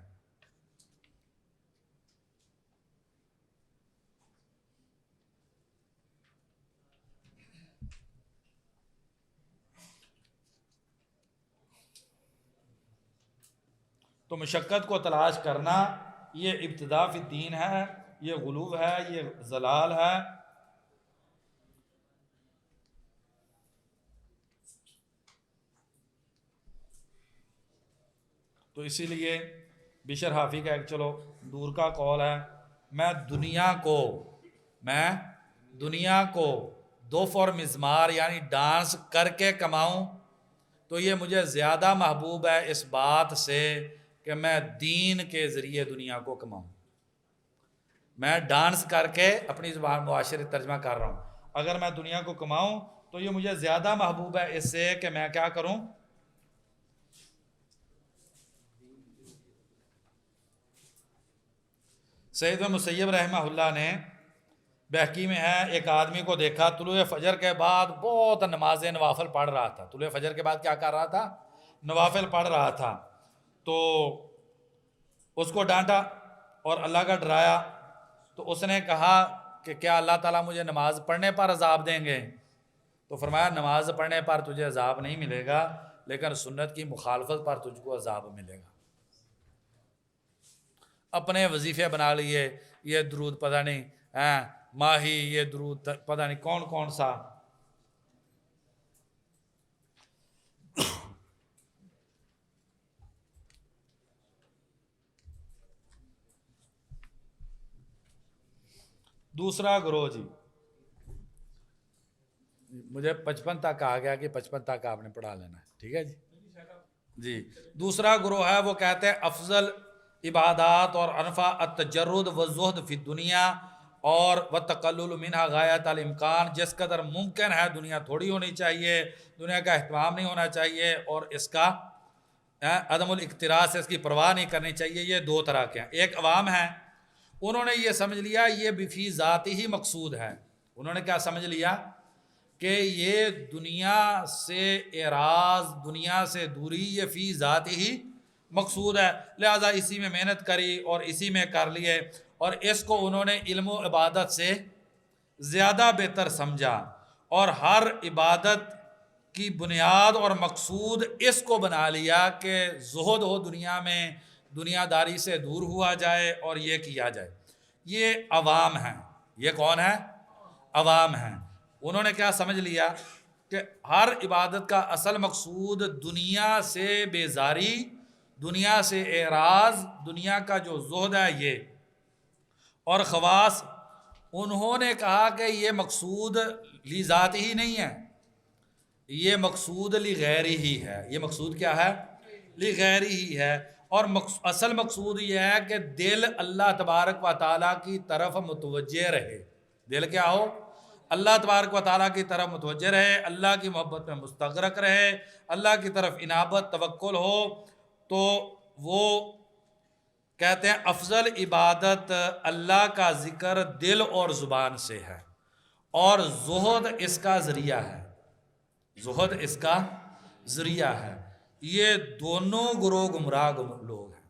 تو مشقت کو تلاش کرنا یہ ابتداء فی الدین ہے، یہ غلو ہے، یہ ضلال ہے. تو اسی لیے بشر حافی کا ایک چلو دور کا قول ہے، میں دنیا کو دف اور مزمار یعنی ڈانس کر کے کماؤں تو یہ مجھے زیادہ محبوب ہے اس بات سے کہ میں دین کے ذریعے دنیا کو کماؤں. میں ڈانس کر کے اپنی زبان معاشرے ترجمہ کر رہا ہوں، اگر میں دنیا کو کماؤں تو یہ مجھے زیادہ محبوب ہے اس سے کہ میں کیا کروں؟ سید مسیب رحمہ اللہ نے بحقی میں ہے، ایک آدمی کو دیکھا طلوع فجر کے بعد بہت نمازیں نوافل پڑھ رہا تھا. طلوع فجر کے بعد کیا کر رہا تھا؟ نوافل پڑھ رہا تھا. تو اس کو ڈانٹا اور اللہ کا ڈرایا. تو اس نے کہا کہ کیا اللہ تعالیٰ مجھے نماز پڑھنے پر عذاب دیں گے؟ تو فرمایا نماز پڑھنے پر تجھے عذاب نہیں ملے گا، لیکن سنت کی مخالفت پر تجھ کو عذاب ملے گا. اپنے وظیفے بنا لیے، یہ درود پتہ نہیں ماہی، یہ درود پتہ نہیں کون کون سا. دوسرا گروہ جی، مجھے 55 تک کہا گیا کہ 55 تک آپ نے پڑھا لینا ہے، ٹھیک ہے جی. دوسرا گروہ ہے وہ کہتے ہیں افضل عبادات اور انفع التجرد والزہد فی الدنیا اور والتقلل منہا غایت الامکان. جس قدر ممکن ہے دنیا تھوڑی ہونی چاہیے، دنیا کا اہتمام نہیں ہونا چاہیے، اور اس کا عدم الاقتراض سے اس کی پرواہ نہیں کرنی چاہیے. یہ دو طرح کے ہیں. ایک عوام ہیں، انہوں نے یہ سمجھ لیا یہ بفی ذاتی ہی مقصود ہے. انہوں نے کیا سمجھ لیا؟ کہ یہ دنیا سے اعراض، دنیا سے دوری یہ فی ذاتی ہی مقصود ہے، لہذا اسی میں محنت کری اور اسی میں کر لیے، اور اس کو انہوں نے علم و عبادت سے زیادہ بہتر سمجھا، اور ہر عبادت کی بنیاد اور مقصود اس کو بنا لیا کہ زہد ہو دنیا میں، دنیا داری سے دور ہوا جائے اور یہ کیا جائے. یہ عوام ہیں. یہ کون ہے؟ عوام ہیں. انہوں نے کیا سمجھ لیا کہ ہر عبادت کا اصل مقصود دنیا سے بیزاری، دنیا سے اعراض، دنیا کا جو زہد ہے یہ. اور خواص انہوں نے کہا کہ یہ مقصود لی ذات ہی نہیں ہے، یہ مقصود لی غیری ہی ہے. یہ مقصود کیا ہے؟ لی غیری ہی ہے. اور اصل مقصود یہ ہے کہ دل اللہ تبارک و تعالیٰ کی طرف متوجہ رہے. دل کیا ہو؟ اللہ تبارک و تعالیٰ کی طرف متوجہ رہے، اللہ کی محبت میں مستغرق رہے، اللہ کی طرف انابت توکل ہو. تو وہ کہتے ہیں افضل عبادت اللہ کا ذکر دل اور زبان سے ہے، اور زہد اس کا ذریعہ ہے. زہد اس کا ذریعہ ہے. یہ دونوں گروہ گمراہ لوگ ہیں.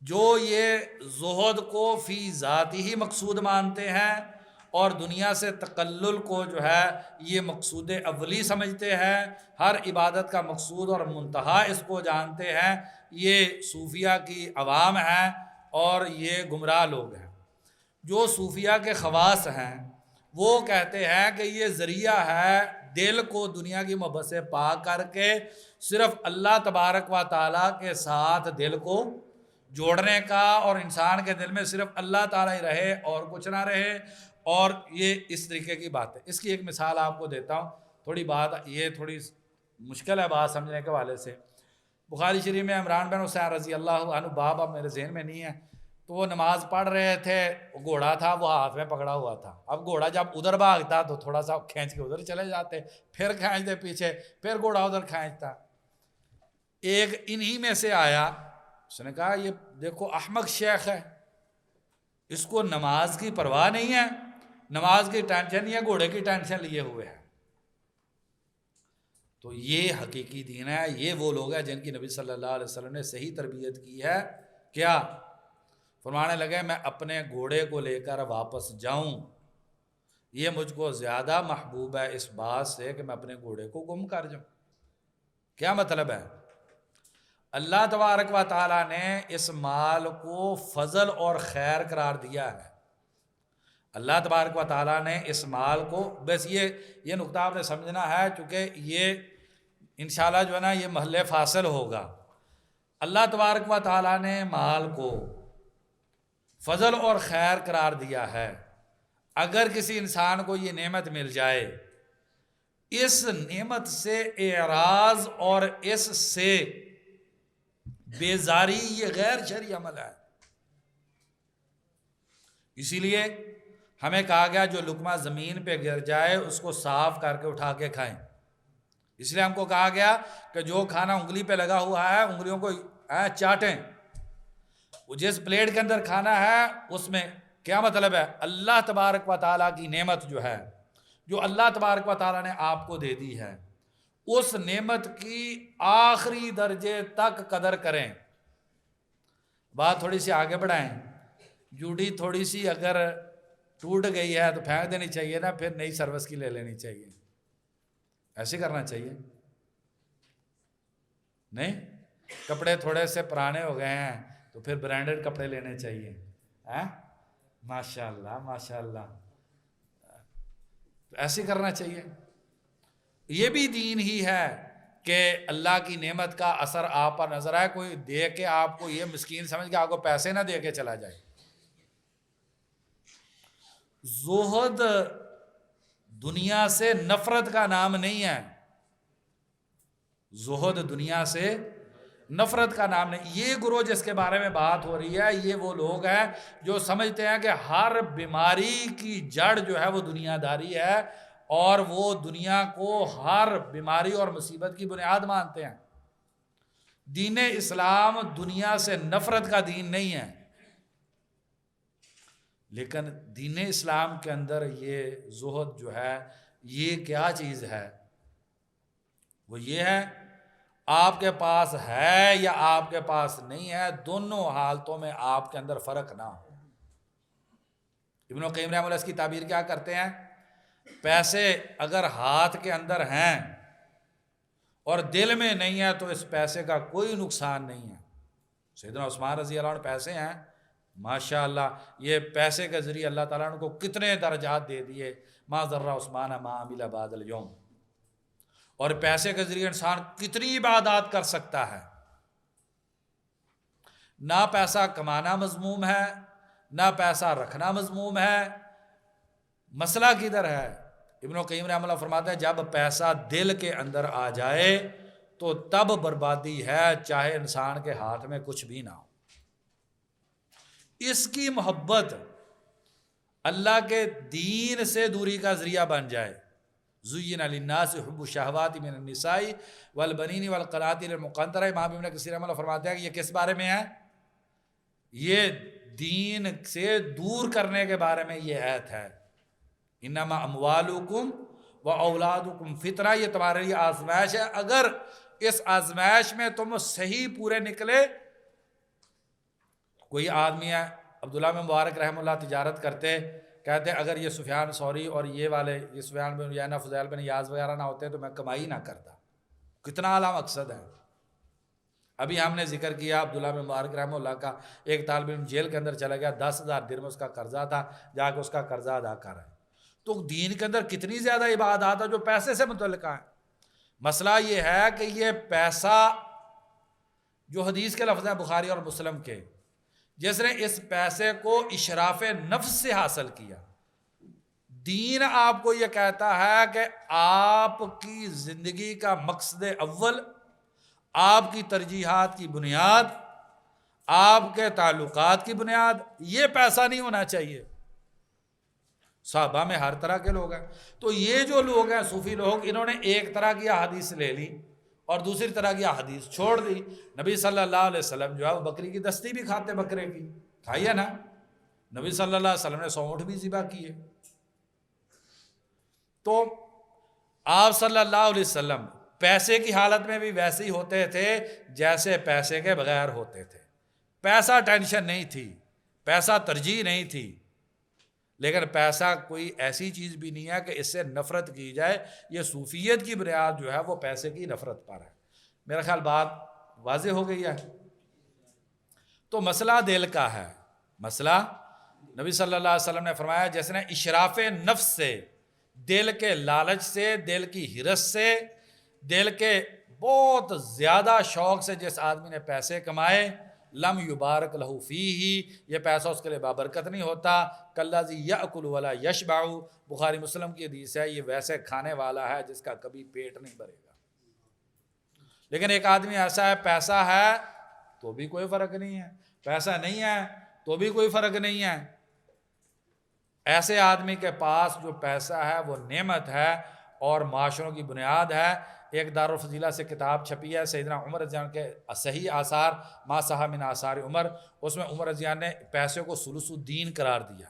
جو یہ زہد کو فی ذاتی ہی مقصود مانتے ہیں اور دنیا سے تقلل کو جو ہے یہ مقصود اولی سمجھتے ہیں، ہر عبادت کا مقصود اور منتہا اس کو جانتے ہیں، یہ صوفیہ کی عوام ہیں اور یہ گمراہ لوگ ہیں. جو صوفیہ کے خواص ہیں وہ کہتے ہیں کہ یہ ذریعہ ہے دل کو دنیا کی محبت سے پاک کر کے صرف اللہ تبارک و تعالیٰ کے ساتھ دل کو جوڑنے کا، اور انسان کے دل میں صرف اللہ تعالیٰ ہی رہے اور کچھ نہ رہے، اور یہ اس طریقے کی بات ہے۔ اس کی ایک مثال آپ کو دیتا ہوں، تھوڑی بات یہ تھوڑی مشکل ہے بات سمجھنے کے حوالے سے۔ بخاری شریف میں عمران بن حسین رضی اللہ عنہ، باب اب میرے ذہن میں نہیں ہے، تو وہ نماز پڑھ رہے تھے، گھوڑا تھا وہ ہاتھ میں پکڑا ہوا تھا۔ اب گھوڑا جب ادھر بھاگتا تو تھوڑا سا کھینچ کے ادھر چلے جاتے، پھر کھینچتے پیچھے، پھر گھوڑا ادھر کھینچتا۔ ایک انہی میں سے آیا، اس نے کہا یہ دیکھو احمق شیخ ہے، اس کو نماز کی پرواہ نہیں ہے، نماز کی ٹینشن نہیں ہے، گھوڑے کی ٹینشن لیے ہوئے ہے۔ تو یہ حقیقی دین ہے، یہ وہ لوگ ہیں جن کی نبی صلی اللہ علیہ وسلم نے صحیح تربیت کی ہے۔ کیا فرمانے لگے میں اپنے گھوڑے کو لے کر واپس جاؤں، یہ مجھ کو زیادہ محبوب ہے اس بات سے کہ میں اپنے گھوڑے کو گم کر جاؤں۔ کیا مطلب ہے؟ اللہ تبارک و تعالیٰ نے اس مال کو فضل اور خیر قرار دیا ہے۔ اللہ تبارک و تعالیٰ نے اس مال کو، بس یہ نقطہ آپ نے سمجھنا ہے، چونکہ یہ انشاءاللہ جو ہے نا یہ محل فاصل ہوگا۔ اللہ تبارک و تعالیٰ نے مال کو فضل اور خیر قرار دیا ہے۔ اگر کسی انسان کو یہ نعمت مل جائے، اس نعمت سے اعراض اور اس سے بیزاری یہ غیر شرعی عمل ہے۔ اسی لیے ہمیں کہا گیا جو لقمہ زمین پہ گر جائے اس کو صاف کر کے اٹھا کے کھائیں۔ اس لیے ہم کو کہا گیا کہ جو کھانا انگلی پہ لگا ہوا ہے انگلیوں کو چاٹیں۔ وہ جس پلیٹ کے اندر کھانا ہے اس میں کیا مطلب ہے؟ اللہ تبارک و تعالیٰ کی نعمت جو ہے، جو اللہ تبارک و تعالیٰ نے آپ کو دے دی ہے، اس نعمت کی آخری درجے تک قدر کریں۔ بات تھوڑی سی آگے بڑھائیں، جوڑی تھوڑی سی اگر ٹوٹ گئی ہے تو پھینک دینی چاہیے نا، پھر نئی سروس کی لے لینی چاہیے، ایسے کرنا چاہیے نہیں؟ کپڑے تھوڑے سے پرانے ہو گئے ہیں تو پھر برانڈڈ کپڑے لینے چاہیے۔ ماشاءاللہ ماشاءاللہ، ایسے کرنا چاہیے۔ یہ بھی دین ہی ہے کہ اللہ کی نعمت کا اثر آپ پر نظر آئے، کوئی دے کے آپ کو یہ مسکین سمجھ کے آپ کو پیسے نہ دے کے چلا جائے۔ زہد دنیا سے نفرت کا نام نہیں ہے، زہد دنیا سے نفرت کا نام نہیں۔ یہ گروہ جس کے بارے میں بات ہو رہی ہے، یہ وہ لوگ ہیں جو سمجھتے ہیں کہ ہر بیماری کی جڑ جو ہے وہ دنیا داری ہے، اور وہ دنیا کو ہر بیماری اور مصیبت کی بنیاد مانتے ہیں۔ دین اسلام دنیا سے نفرت کا دین نہیں ہے، لیکن دین اسلام کے اندر یہ زہد جو ہے یہ کیا چیز ہے؟ وہ یہ ہے آپ کے پاس ہے یا آپ کے پاس نہیں ہے، دونوں حالتوں میں آپ کے اندر فرق نہ ہو۔ ابن القیم رحمہ اللہ اس کی تعبیر کیا کرتے ہیں؟ پیسے اگر ہاتھ کے اندر ہیں اور دل میں نہیں ہے تو اس پیسے کا کوئی نقصان نہیں ہے۔ سیدنا عثمان رضی اللہ عنہ پیسے ہیں، ماشاءاللہ یہ پیسے کے ذریعے اللہ تعالیٰ نے کو کتنے درجات دے دیے، ما ضر عثمان ما عمل بعد اليوم، اور پیسے کے ذریعے انسان کتنی عبادات کر سکتا ہے۔ نہ پیسہ کمانا مذموم ہے، نہ پیسہ رکھنا مذموم ہے، مسئلہ کدھر ہے؟ ابن القیم رحمہ اللہ فرماتے ہیں جب پیسہ دل کے اندر آ جائے تو تب بربادی ہے، چاہے انسان کے ہاتھ میں کچھ بھی نہ ہو۔ اس کی محبت اللہ کے دین سے دوری کا ذریعہ بن جائے۔ زین للناس حب الشہوات من النساء والبنین والقناطیر المقنطرہ، امام ابن کثیر رحمہ اللہ فرماتے ہیں کہ یہ کس بارے میں ہے؟ یہ دین سے دور کرنے کے بارے میں یہ آیت ہے۔ انما اموالکم و اولادکم فتنہ، یہ تمہارے لیے آزمائش ہے، اگر اس آزمائش میں تم صحیح پورے نکلے۔ کوئی آدمی ہے، عبداللہ بن مبارک رحمہ اللہ تجارت کرتے، کہتے اگر یہ سفیان ثوری اور یہ والے یہ سفیان بن عیینہ فضیل بن یاز وغیرہ نہ ہوتے تو میں کمائی نہ کرتا۔ کتنا اعلیٰ مقصد ہے۔ ابھی ہم نے ذکر کیا عبداللہ بن مبارک رحمہ اللہ کا، ایک طالب علم جیل کے اندر چلا گیا، 10,000 درہم اس کا قرضہ تھا، جا کے اس کا قرضہ ادا کر رہا ہے۔ تو دین کے اندر کتنی زیادہ عبادات ہے جو پیسے سے متعلق ہیں۔ مسئلہ یہ ہے کہ یہ پیسہ جو حدیث کے لفظ ہیں بخاری اور مسلم کے، جس نے اس پیسے کو اشراف نفس سے حاصل کیا. دین آپ کو یہ کہتا ہے کہ آپ کی زندگی کا مقصد اول، آپ کی ترجیحات کی بنیاد، آپ کے تعلقات کی بنیاد یہ پیسہ نہیں ہونا چاہیے. صحابہ میں ہر طرح کے لوگ ہیں. تو یہ جو لوگ ہیں صوفی لوگ، انہوں نے ایک طرح کی احادیث لے لی اور دوسری طرح کی احادیث چھوڑ دی. نبی صلی اللہ علیہ وسلم جو ہے وہ بکری کی دستی بھی کھاتے، بکرے کی کھائی ہے نا. نبی صلی اللہ علیہ وسلم نے 100 اونٹ بھی ذبح کیے. تو آپ صلی اللہ علیہ وسلم پیسے کی حالت میں بھی ویسے ہی ہوتے تھے جیسے پیسے کے بغیر ہوتے تھے. پیسہ ٹینشن نہیں تھی، پیسہ ترجیح نہیں تھی. لیکن پیسہ کوئی ایسی چیز بھی نہیں ہے کہ اس سے نفرت کی جائے. یہ صوفیت کی بنیاد جو ہے وہ پیسے کی نفرت پر ہے. میرا خیال بات واضح ہو گئی ہے. تو مسئلہ دل کا ہے. مسئلہ نبی صلی اللہ علیہ وسلم نے فرمایا جس نے اشراف نفس سے، دل کے لالچ سے، دل کی ہرس سے، دل کے بہت زیادہ شوق سے جس آدمی نے پیسے کمائے، لم یبارک لہو فیہ، یہ پیسہ اس کے لیے بابرکت نہیں ہوتا. کالذی یأکل ولا یشبع، بخاری مسلم کی حدیث ہے، یہ ویسے کھانے والا ہے جس کا کبھی پیٹ نہیں بھرے گا. لیکن ایک آدمی ایسا ہے، پیسہ ہے تو بھی کوئی فرق نہیں ہے، پیسہ نہیں ہے تو بھی کوئی فرق نہیں ہے. ایسے آدمی کے پاس جو پیسہ ہے وہ نعمت ہے اور معاشروں کی بنیاد ہے. ایک دارالفضیلہ سے کتاب چھپی ہے سیدنا عمر رضی اللہ عنہ کے صحیح آثار، ما صح من آثار عمر. اس میں عمر رضی اللہ عنہ نے پیسے کو ثلث الدین قرار دیا.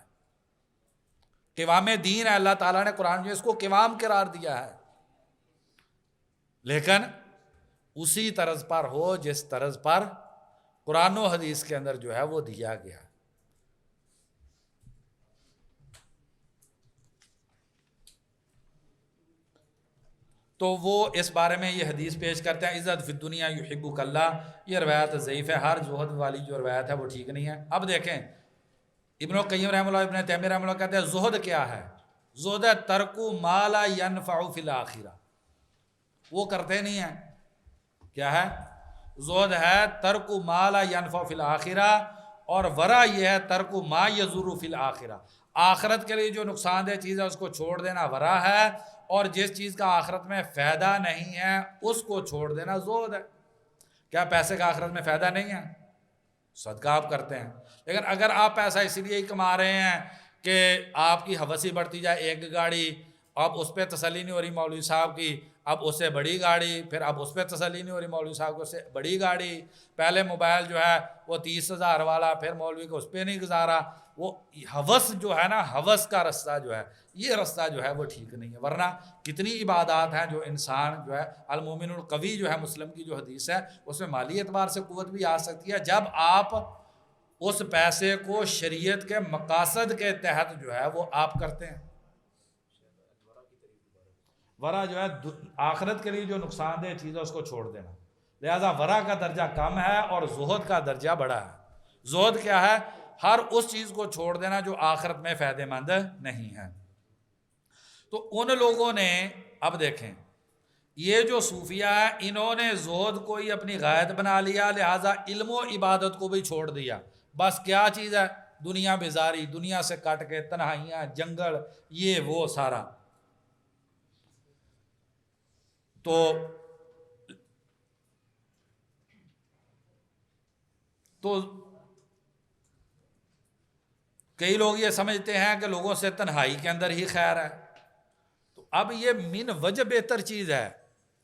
قوام دین ہے، اللہ تعالیٰ نے قرآن میں اس کو قوام قرار دیا ہے. لیکن اسی طرز پر ہو جس طرز پر قرآن و حدیث کے اندر جو ہے وہ دیا گیا. تو وہ اس بارے میں یہ حدیث پیش کرتے ہیں، عزت فی الدنیا یحبک اللہ. یہ روایت ضعیف ہے، ہر زہد والی جو روایت ہے وہ ٹھیک نہیں ہے. اب دیکھیں ابن القیم رحمہ اللہ، ابن تیمیہ رحمہ اللہ کہتے ہیں زہد کیا ہے؟ زہد ہے ترک ما لا ینفع فی الآخرہ. وہ کرتے نہیں ہیں. کیا ہے؟ زہد ہے ترک ما لا ینفع فی الآخرہ، اور ورع یہ ہے ترک ما یضر فی الآخرہ. آخرت کے لیے جو نقصان دہ چیز ہے اس کو چھوڑ دینا ورع ہے، اور جس چیز کا آخرت میں فائدہ نہیں ہے اس کو چھوڑ دینا زہد ہے. کیا پیسے کا آخرت میں فائدہ نہیں ہے؟ صدقہ آپ کرتے ہیں، لیکن اگر آپ پیسہ اسی لیے ہی کما رہے ہیں کہ آپ کی ہوس ہی بڑھتی جائے، ایک گاڑی، اب اس پہ تسلی نہیں ہو رہی مولوی صاحب کی، اب اس سے بڑی گاڑی، پھر اب اس پہ تسلی نہیں ہو رہی مولوی صاحب کو، اس سے بڑی گاڑی، پہلے موبائل جو ہے وہ 30,000 والا، پھر مولوی کو اس پہ نہیں گزارا. وہ ہوس جو ہے نا، ہوس کا رستہ جو ہے، یہ رستہ جو ہے وہ ٹھیک نہیں ہے. ورنہ کتنی عبادات ہیں جو انسان جو ہے، المومن القوی جو ہے مسلم کی جو حدیث ہے، اس میں مالی اعتبار سے قوت بھی آ سکتی ہے جب آپ اس پیسے کو شریعت کے مقاصد کے تحت جو ہے وہ آپ کرتے ہیں. ورع جو ہے آخرت کے لیے جو نقصان دہ چیز ہے اس کو چھوڑ دینا. لہذا ورع کا درجہ کم ہے اور زہد کا درجہ بڑا ہے. زہد کیا ہے؟ ہر اس چیز کو چھوڑ دینا جو آخرت میں فائدہ مند نہیں ہے. تو ان لوگوں نے، اب دیکھیں یہ جو صوفیہ ہیں، انہوں نے زہد کو ہی اپنی غایت بنا لیا، لہٰذا علم و عبادت کو بھی چھوڑ دیا. بس کیا چیز ہے؟ دنیا بیزاری، دنیا سے کٹ کے تنہائیاں، جنگل، یہ وہ سارا. تو کئی لوگ یہ سمجھتے ہیں کہ لوگوں سے تنہائی کے اندر ہی خیر ہے. تو اب یہ من وجہ بہتر چیز ہے،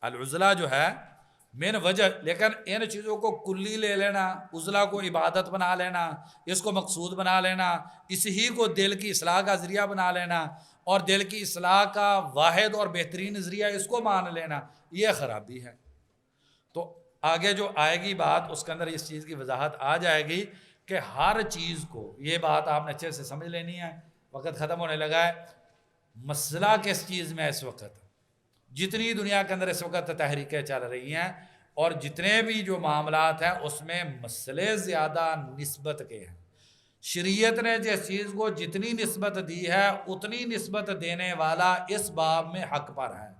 العزلہ جو ہے من وجہ. لیکن ان چیزوں کو کلی لے لینا، عزلہ کو عبادت بنا لینا، اس کو مقصود بنا لینا، اس ہی کو دل کی اصلاح کا ذریعہ بنا لینا، اور دل کی اصلاح کا واحد اور بہترین ذریعہ اس کو مان لینا، یہ خرابی ہے. تو آگے جو آئے گی بات اس کے اندر اس چیز کی وضاحت آ جائے گی کہ ہر چیز کو، یہ بات آپ نے اچھے سے سمجھ لینی ہے. وقت ختم ہونے لگا ہے. مسئلہ کس چیز میں اس وقت، جتنی دنیا کے اندر اس وقت تحریکیں چل رہی ہیں اور جتنے بھی جو معاملات ہیں اس میں مسئلے زیادہ نسبت کے ہیں. شریعت نے جس چیز کو جتنی نسبت دی ہے اتنی نسبت دینے والا اس باب میں حق پر ہے،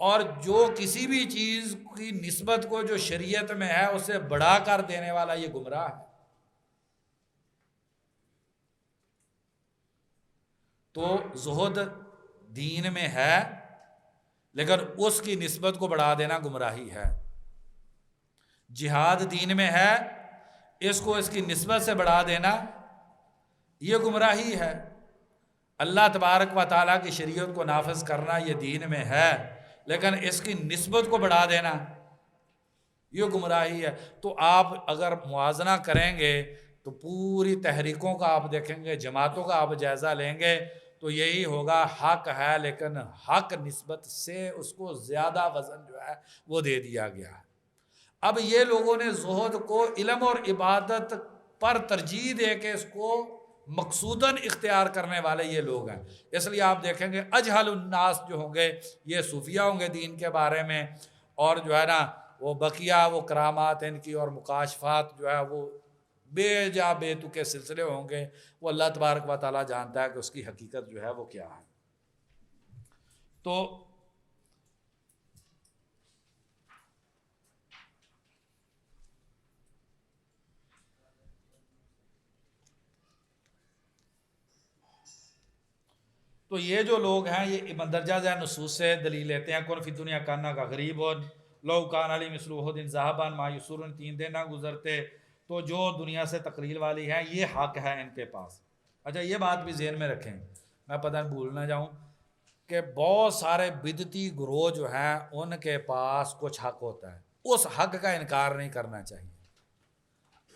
اور جو کسی بھی چیز کی نسبت کو جو شریعت میں ہے اسے بڑھا کر دینے والا یہ گمراہ ہے. تو زہد دین میں ہے لیکن اس کی نسبت کو بڑھا دینا گمراہی ہے. جہاد دین میں ہے، اس کو اس کی نسبت سے بڑھا دینا یہ گمراہی ہے. اللہ تبارک و تعالیٰ کی شریعت کو نافذ کرنا یہ دین میں ہے لیکن اس کی نسبت کو بڑھا دینا یہ گمراہی ہے. تو آپ اگر موازنہ کریں گے تو پوری تحریکوں کا آپ دیکھیں گے، جماعتوں کا آپ جائزہ لیں گے تو یہی ہوگا، حق ہے لیکن حق نسبت سے اس کو زیادہ وزن جو ہے وہ دے دیا گیا ہے. اب یہ لوگوں نے زہد کو علم اور عبادت پر ترجیح دے کے اس کو مقصوداً اختیار کرنے والے یہ لوگ ہیں. اس لیے آپ دیکھیں گے اجہل الناس جو ہوں گے یہ صوفیہ ہوں گے دین کے بارے میں، اور جو ہے نا وہ بقیہ وہ کرامات ان کی اور مکاشفات جو ہے وہ بے جا بے تکے سلسلے ہوں گے. وہ اللہ تبارک و تعالیٰ جانتا ہے کہ اس کی حقیقت جو ہے وہ کیا ہے. تو یہ جو لوگ ہیں یہ مندرجہ ذیل نصوص سے دلیل لیتے ہیں. کون فی دنیا کانا کا غریب اور لو کان علی مثل احد ذہبا ما یسرن، 3 دن نہ گزرتے تو جو دنیا سے تقلیل والی ہے یہ حق ہے ان کے پاس. اچھا یہ بات بھی ذہن میں رکھیں، میں پتہ نہیں بھول نہ جاؤں کہ بہت سارے بدعتی گروہ جو ہیں ان کے پاس کچھ حق ہوتا ہے، اس حق کا انکار نہیں کرنا چاہیے.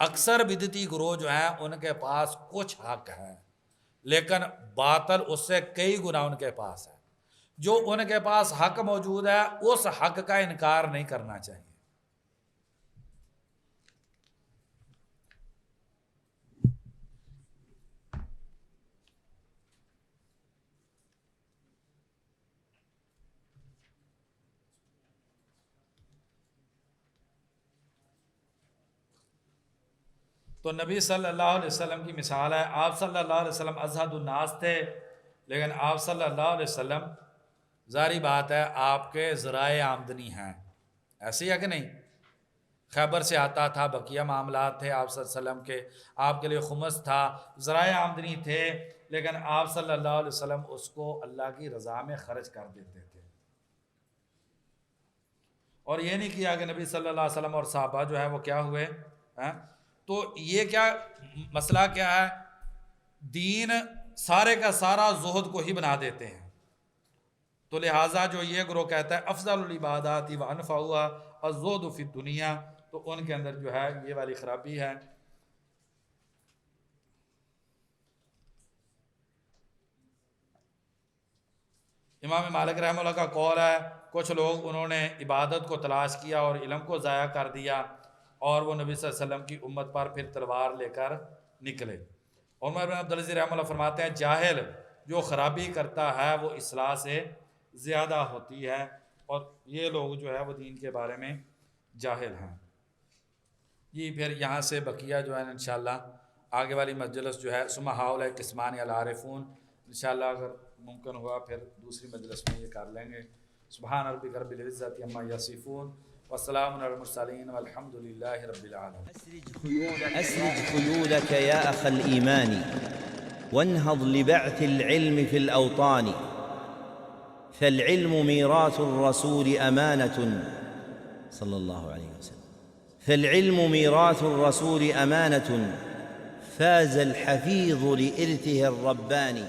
اکثر بدعتی گروہ جو ہیں ان کے پاس کچھ حق ہے لیکن باطل اس سے کئی گنا ان کے پاس ہے. جو ان کے پاس حق موجود ہے اس حق کا انکار نہیں کرنا چاہیے. تو نبی صلی اللہ علیہ وسلم کی مثال ہے، آپ صلی اللہ علیہ وسلم ازہد الناس تھے لیکن آپ صلی اللہ علیہ وسلم ظاہری بات ہے آپ کے ذرائع آمدنی ہیں، ایسے ہے کہ نہیں؟ خیبر سے آتا تھا، بقیہ معاملات تھے آپ صلی اللہ علیہ وسلم کے، آپ کے لیے خمس تھا، ذرائع آمدنی تھے لیکن آپ صلی اللہ علیہ وسلم اس کو اللہ کی رضا میں خرچ کر دیتے تھے. اور یہ نہیں کیا کہ نبی صلی اللہ علیہ وسلم اور صحابہ جو ہے وہ کیا ہوئے ہیں. تو یہ کیا مسئلہ کیا ہے؟ دین سارے کا سارا زہد کو ہی بنا دیتے ہیں. تو لہٰذا جو یہ گروہ کہتا ہے افضل العبادات و انفعها الزہد فی الدنیا، تو ان کے اندر جو ہے یہ والی خرابی ہے. امام مالک رحمہ اللہ کا قول ہے کچھ لوگ انہوں نے عبادت کو تلاش کیا اور علم کو ضائع کر دیا اور وہ نبی صلی اللہ علیہ وسلم کی امت پر پھر تلوار لے کر نکلے. عمر بن عبدالعزیز رحمہ اللہ فرماتے ہیں جاہل جو خرابی کرتا ہے وہ اصلاح سے زیادہ ہوتی ہے، اور یہ لوگ جو ہے وہ دین کے بارے میں جاہل ہیں. یہ پھر یہاں سے بقیہ جو ہے انشاءاللہ آگے والی مجلس جو ہے ثم ہؤلاء قسمان العارفون، انشاءاللہ اگر ممکن ہوا پھر دوسری مجلس میں یہ کر لیں گے. سبحان ربک رب العزت عما یصفون وسلام علی المرسلین والحمد للہ رب العالمین. أسرج خيولك يا أخ الإيمان وانهض لبعث العلم في الأوطان، فالعلم ميراث الرسول أمانة صلى الله عليه وسلم، فالعلم ميراث الرسول أمانة فاز الحفيظ لإرثه الرباني.